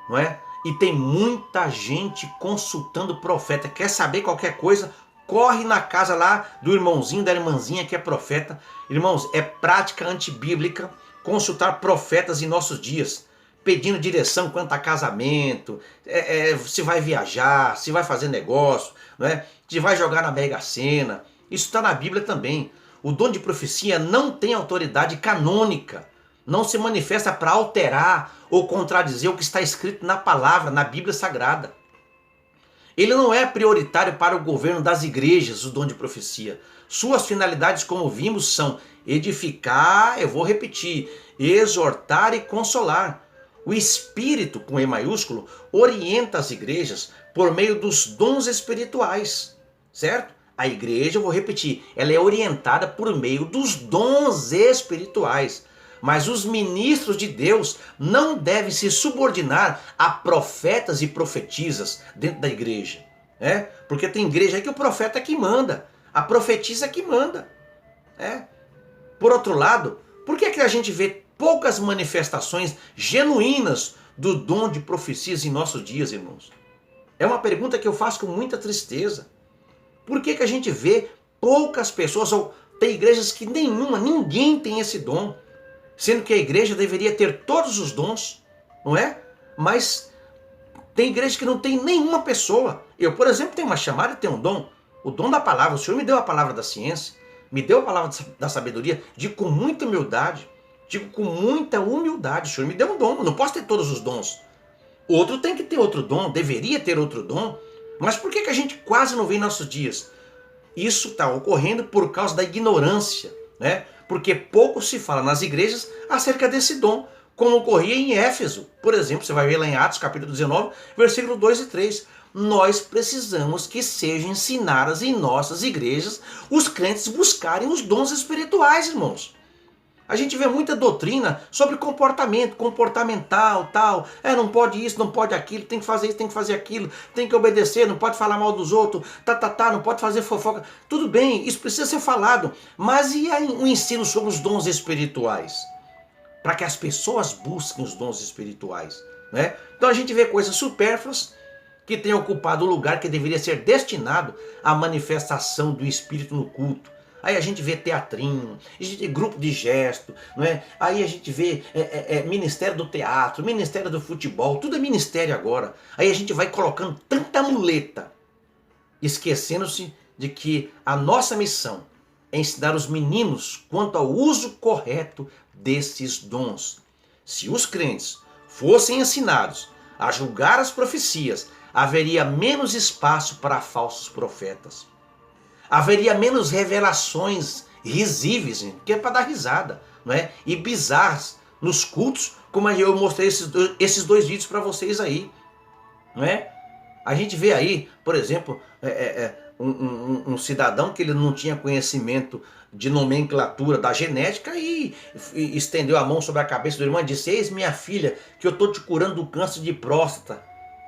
não é? E tem muita gente consultando profeta. Quer saber qualquer coisa? Corre na casa lá do irmãozinho, da irmãzinha que é profeta. Irmãos, é prática antibíblica consultar profetas em nossos dias, pedindo direção quanto a casamento, se vai viajar, se vai fazer negócio, não é? Se vai jogar na Mega Sena. Isso está na Bíblia também. O dom de profecia não tem autoridade canônica. Não se manifesta para alterar ou contradizer o que está escrito na palavra, na Bíblia Sagrada. Ele não é prioritário para o governo das igrejas, o dom de profecia. Suas finalidades, como vimos, são edificar, eu vou repetir, exortar e consolar. O Espírito, com E maiúsculo, orienta as igrejas por meio dos dons espirituais, certo? A igreja, eu vou repetir, ela é orientada por meio dos dons espirituais. Mas os ministros de Deus não devem se subordinar a profetas e profetisas dentro da igreja. Porque tem igreja aí que o profeta é que manda, a profetisa é que manda. Por outro lado, por que a gente vê poucas manifestações genuínas do dom de profecias em nossos dias, irmãos? É uma pergunta que eu faço com muita tristeza. Por que a gente vê poucas pessoas, ou tem igrejas que ninguém tem esse dom? Sendo que a igreja deveria ter todos os dons, não é? Mas tem igreja que não tem nenhuma pessoa. Eu, por exemplo, tenho uma chamada e tenho um dom. O dom da palavra. O Senhor me deu a palavra da ciência, me deu a palavra da sabedoria. Digo com muita humildade. O Senhor me deu um dom. Eu não posso ter todos os dons. Outro tem que ter outro dom, deveria ter outro dom. Mas por que a gente quase não vê em nossos dias? Isso está ocorrendo por causa da ignorância, né? Porque pouco se fala nas igrejas acerca desse dom, como ocorria em Éfeso. Por exemplo, você vai ver lá em Atos capítulo 19, versículo 2 e 3. Nós precisamos que sejam ensinadas em nossas igrejas os crentes buscarem os dons espirituais, irmãos. A gente vê muita doutrina sobre comportamento, comportamental, tal. Não pode isso, não pode aquilo, tem que fazer isso, tem que fazer aquilo, tem que obedecer, não pode falar mal dos outros, não pode fazer fofoca. Tudo bem, isso precisa ser falado. Mas e aí o ensino sobre os dons espirituais? Para que as pessoas busquem os dons espirituais, né? Então a gente vê coisas supérfluas que têm ocupado o lugar que deveria ser destinado à manifestação do Espírito no culto. Aí a gente vê teatrinho, a gente vê grupo de gesto, não é? Aí a gente vê ministério do teatro, ministério do futebol, tudo é ministério agora. Aí a gente vai colocando tanta muleta, esquecendo-se de que a nossa missão é ensinar os meninos quanto ao uso correto desses dons. Se os crentes fossem ensinados a julgar as profecias, haveria menos espaço para falsos profetas. Haveria menos revelações risíveis, que é para dar risada, não é? E bizarras nos cultos, como eu mostrei esses dois vídeos para vocês aí, não é? A gente vê aí, por exemplo, um cidadão que ele não tinha conhecimento de nomenclatura da genética e estendeu a mão sobre a cabeça do irmão e disse: eis minha filha, que eu estou te curando do câncer de próstata.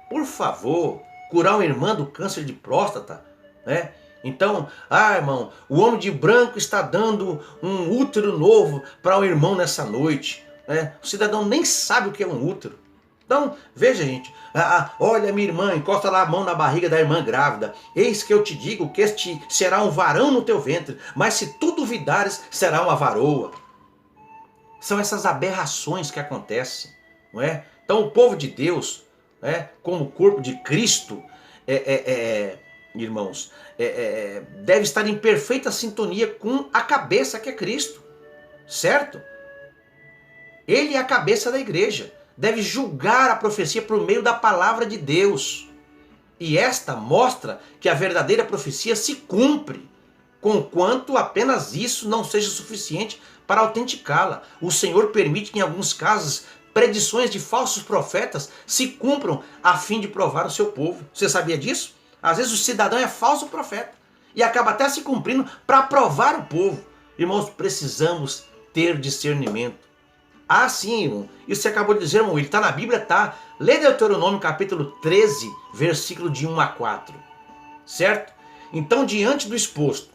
Por favor, curar uma irmã do câncer de próstata, né? Então, irmão, o homem de branco está dando um útero novo para o irmão nessa noite, né? O cidadão nem sabe o que é um útero. Então, veja, gente, olha, minha irmã, encosta lá a mão na barriga da irmã grávida. Eis que eu te digo que este será um varão no teu ventre, mas se tu duvidares, será uma varoa. São essas aberrações que acontecem, não é? Então, o povo de Deus, como o corpo de Cristo, irmãos, deve estar em perfeita sintonia com a cabeça que é Cristo, certo? Ele é a cabeça da igreja, deve julgar a profecia por meio da palavra de Deus, e esta mostra que a verdadeira profecia se cumpre, conquanto apenas isso não seja suficiente para autenticá-la. O Senhor permite que em alguns casos predições de falsos profetas se cumpram a fim de provar o seu povo. Você sabia disso? Às vezes o cidadão é falso profeta e acaba até se cumprindo para provar o povo. Irmãos, precisamos ter discernimento. Ah, sim, irmão. Isso você acabou de dizer, irmão. Ele está na Bíblia, tá? Lê Deuteronômio capítulo 13, versículo de 1 a 4. Certo? Então, diante do exposto,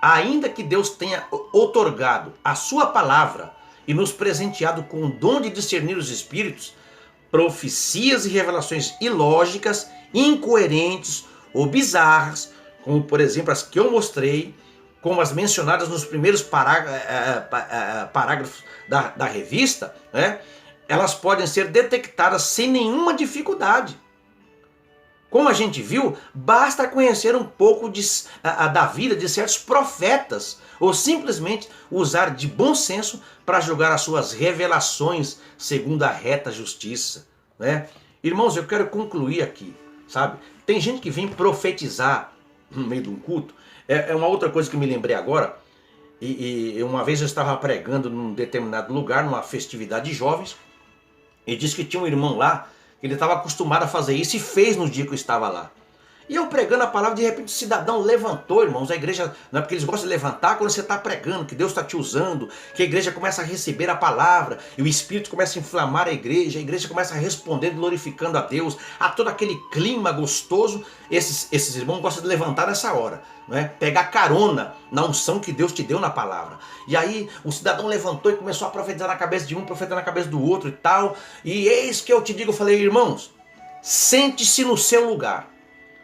ainda que Deus tenha outorgado a sua palavra e nos presenteado com o dom de discernir os espíritos, profecias e revelações ilógicas, incoerentes ou bizarras, como por exemplo as que eu mostrei, como as mencionadas nos primeiros parágrafos da revista, né? Elas podem ser detectadas sem nenhuma dificuldade. Como a gente viu, basta conhecer um pouco da vida de certos profetas ou simplesmente usar de bom senso para julgar as suas revelações segundo a reta justiça, né? Irmãos, eu quero concluir aqui, sabe? Tem gente que vem profetizar no meio de um culto. É uma outra coisa que me lembrei agora. E uma vez eu estava pregando num determinado lugar, numa festividade de jovens, e disse que tinha um irmão lá, que ele estava acostumado a fazer isso e fez no dia que eu estava lá. E eu pregando a palavra, de repente o cidadão levantou, irmãos. A igreja, não é porque eles gostam de levantar quando você está pregando, que Deus está te usando, que a igreja começa a receber a palavra, e o Espírito começa a inflamar a igreja começa a responder glorificando a Deus, a todo aquele clima gostoso. Esses irmãos gostam de levantar nessa hora, não é? Pegar carona na unção que Deus te deu na palavra. E aí o cidadão levantou e começou a profetizar na cabeça de um, profetizar na cabeça do outro e tal. E eis que eu te digo, eu falei, irmãos, sente-se no seu lugar.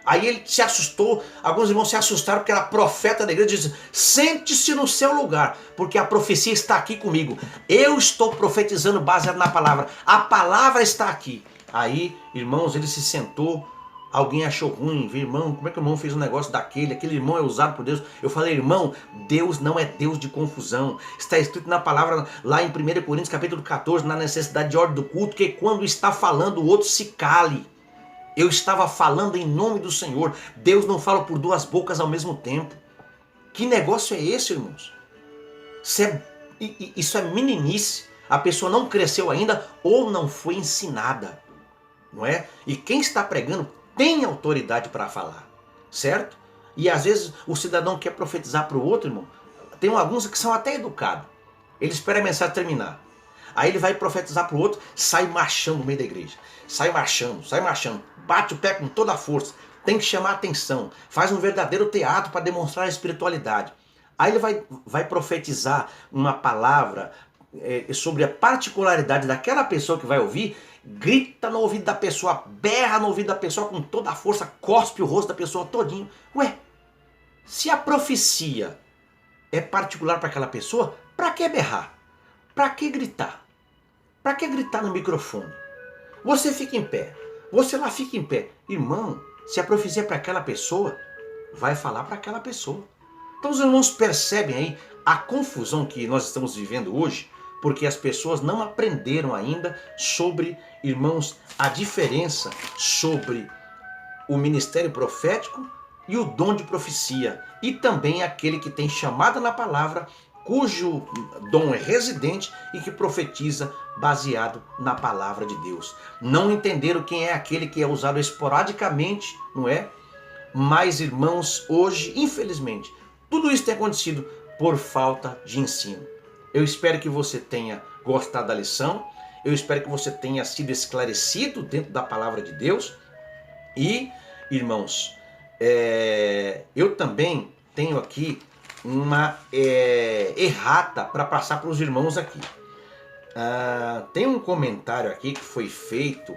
Aí ele se assustou, alguns irmãos se assustaram porque era profeta da igreja, disse, sente-se no seu lugar, porque a profecia está aqui comigo. Eu estou profetizando baseado na palavra, a palavra está aqui. Aí, irmãos, ele se sentou, alguém achou ruim, viu, irmão, como é que o irmão fez um negócio daquele, aquele irmão é usado por Deus. Eu falei, irmão, Deus não é Deus de confusão. Está escrito na palavra lá em 1 Coríntios capítulo 14, na necessidade de ordem do culto, que quando está falando o outro se cale. Eu estava falando em nome do Senhor. Deus não fala por duas bocas ao mesmo tempo. Que negócio é esse, irmãos? Isso é meninice. A pessoa não cresceu ainda ou não foi ensinada, não é? E quem está pregando tem autoridade para falar, certo? E às vezes o cidadão quer profetizar para o outro, irmão. Tem alguns que são até educados. Ele espera a mensagem terminar. Aí ele vai profetizar para o outro, sai marchando no meio da igreja. Sai marchando. Bate o pé com toda a força. Tem que chamar a atenção. Faz um verdadeiro teatro para demonstrar a espiritualidade. Aí ele vai profetizar uma palavra sobre a particularidade daquela pessoa que vai ouvir. Grita no ouvido da pessoa, berra no ouvido da pessoa com toda a força, cospe o rosto da pessoa todinho. Ué, se a profecia é particular para aquela pessoa, para que berrar? Para que gritar? Para que gritar no microfone? Você fica em pé. Você lá fica em pé. Irmão, se a profecia é para aquela pessoa, vai falar para aquela pessoa. Então os irmãos percebem aí a confusão que nós estamos vivendo hoje, porque as pessoas não aprenderam ainda sobre, irmãos, a diferença sobre o ministério profético e o dom de profecia. E também aquele que tem chamada na palavra, cujo dom é residente e que profetiza baseado na palavra de Deus. Não entenderam quem é aquele que é usado esporadicamente, não é? Mas, irmãos, hoje, infelizmente, tudo isso tem acontecido por falta de ensino. Eu espero que você tenha gostado da lição, eu espero que você tenha sido esclarecido dentro da palavra de Deus. E, irmãos, eu também tenho aqui uma errata para passar para os irmãos aqui. Tem um comentário aqui que foi feito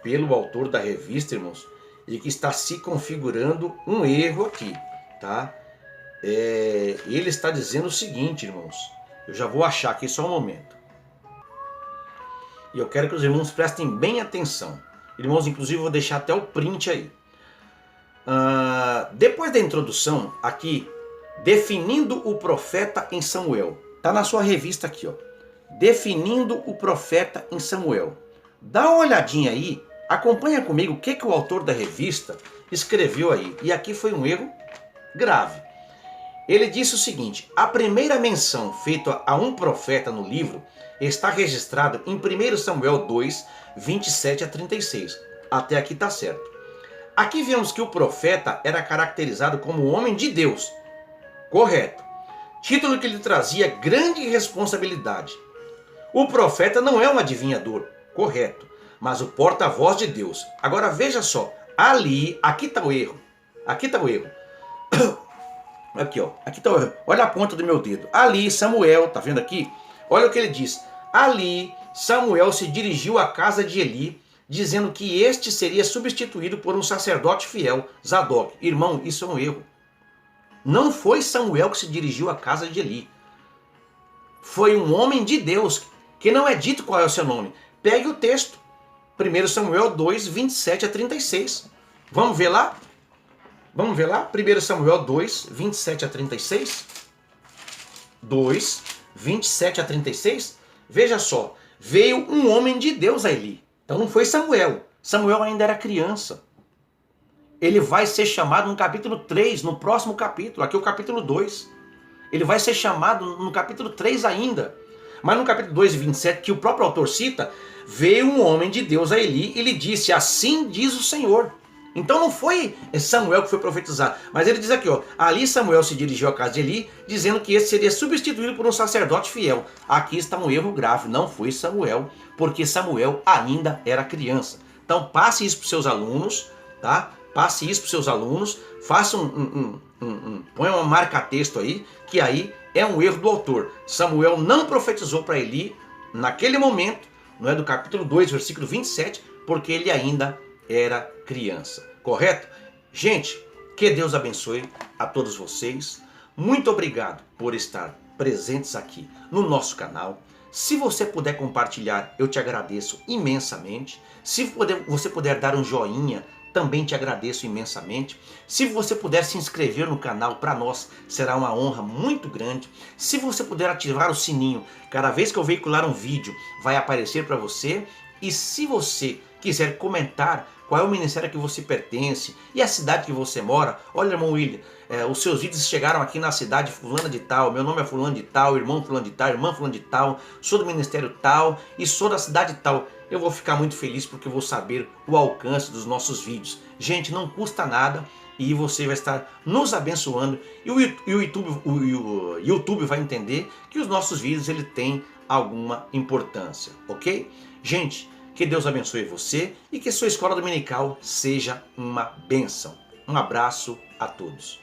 pelo autor da revista, irmãos, e que está se configurando um erro aqui, tá? Ele está dizendo o seguinte, irmãos, eu já vou achar aqui só um momento. E eu quero que os irmãos prestem bem atenção. Irmãos, inclusive eu vou deixar até o print aí. Depois da introdução, aqui, definindo o profeta em Samuel. Está na sua revista aqui, ó. Definindo o profeta em Samuel. Dá uma olhadinha aí, acompanha comigo o que o autor da revista escreveu aí. E aqui foi um erro grave. Ele disse o seguinte: a primeira menção feita a um profeta no livro está registrada em 1 Samuel 2, 27 a 36. Até aqui está certo. Aqui vemos que o profeta era caracterizado como homem de Deus. Correto. Título que lhe trazia grande responsabilidade. O profeta não é um adivinhador. Correto. Mas o porta-voz de Deus. Agora veja só. Ali, aqui está o erro. Aqui está o erro. Aqui, ó. Aqui está o erro. Olha a ponta do meu dedo. Ali, Samuel, tá vendo aqui? Olha o que ele diz. Ali, Samuel se dirigiu à casa de Eli, dizendo que este seria substituído por um sacerdote fiel, Zadok. Irmão, isso é um erro. Não foi Samuel que se dirigiu à casa de Eli. Foi um homem de Deus, que não é dito qual é o seu nome. Pegue o texto. 1 Samuel 2, 27 a 36. Vamos ver lá? Vamos ver lá? 1 Samuel 2, 27 a 36. 2, 27 a 36. Veja só. Veio um homem de Deus a Eli. Então não foi Samuel. Samuel ainda era criança. Ele vai ser chamado no capítulo 3, no próximo capítulo. Aqui é o capítulo 2. Ele vai ser chamado no capítulo 3 ainda. Mas no capítulo 2 e 27, que o próprio autor cita, veio um homem de Deus a Eli e lhe disse, assim diz o Senhor. Então não foi Samuel que foi profetizar. Mas ele diz aqui, ó, ali Samuel se dirigiu à casa de Eli, dizendo que esse seria substituído por um sacerdote fiel. Aqui está um erro grave, não foi Samuel, porque Samuel ainda era criança. Então passe isso para os seus alunos, tá? Passe isso para os seus alunos, faça põe uma marca-texto aí, que aí é um erro do autor. Samuel não profetizou para Eli naquele momento, não é do capítulo 2, versículo 27, porque ele ainda era criança. Correto? Gente, que Deus abençoe a todos vocês. Muito obrigado por estar presentes aqui no nosso canal. Se você puder compartilhar, eu te agradeço imensamente. Se você puder dar um joinha, também te agradeço imensamente. Se você puder se inscrever no canal, para nós será uma honra muito grande. Se você puder ativar o sininho, cada vez que eu veicular um vídeo, vai aparecer para você. E se você quiser comentar qual é o ministério que você pertence e a cidade que você mora, olha, irmão William, os seus vídeos chegaram aqui na cidade fulana de tal, meu nome é fulano de tal, irmão fulano de tal, irmã fulano de tal, sou do ministério tal e sou da cidade tal. Eu vou ficar muito feliz porque eu vou saber o alcance dos nossos vídeos. Gente, não custa nada e você vai estar nos abençoando e o YouTube vai entender que os nossos vídeos ele tem alguma importância, ok? Gente, que Deus abençoe você e que sua escola dominical seja uma bênção. Um abraço a todos.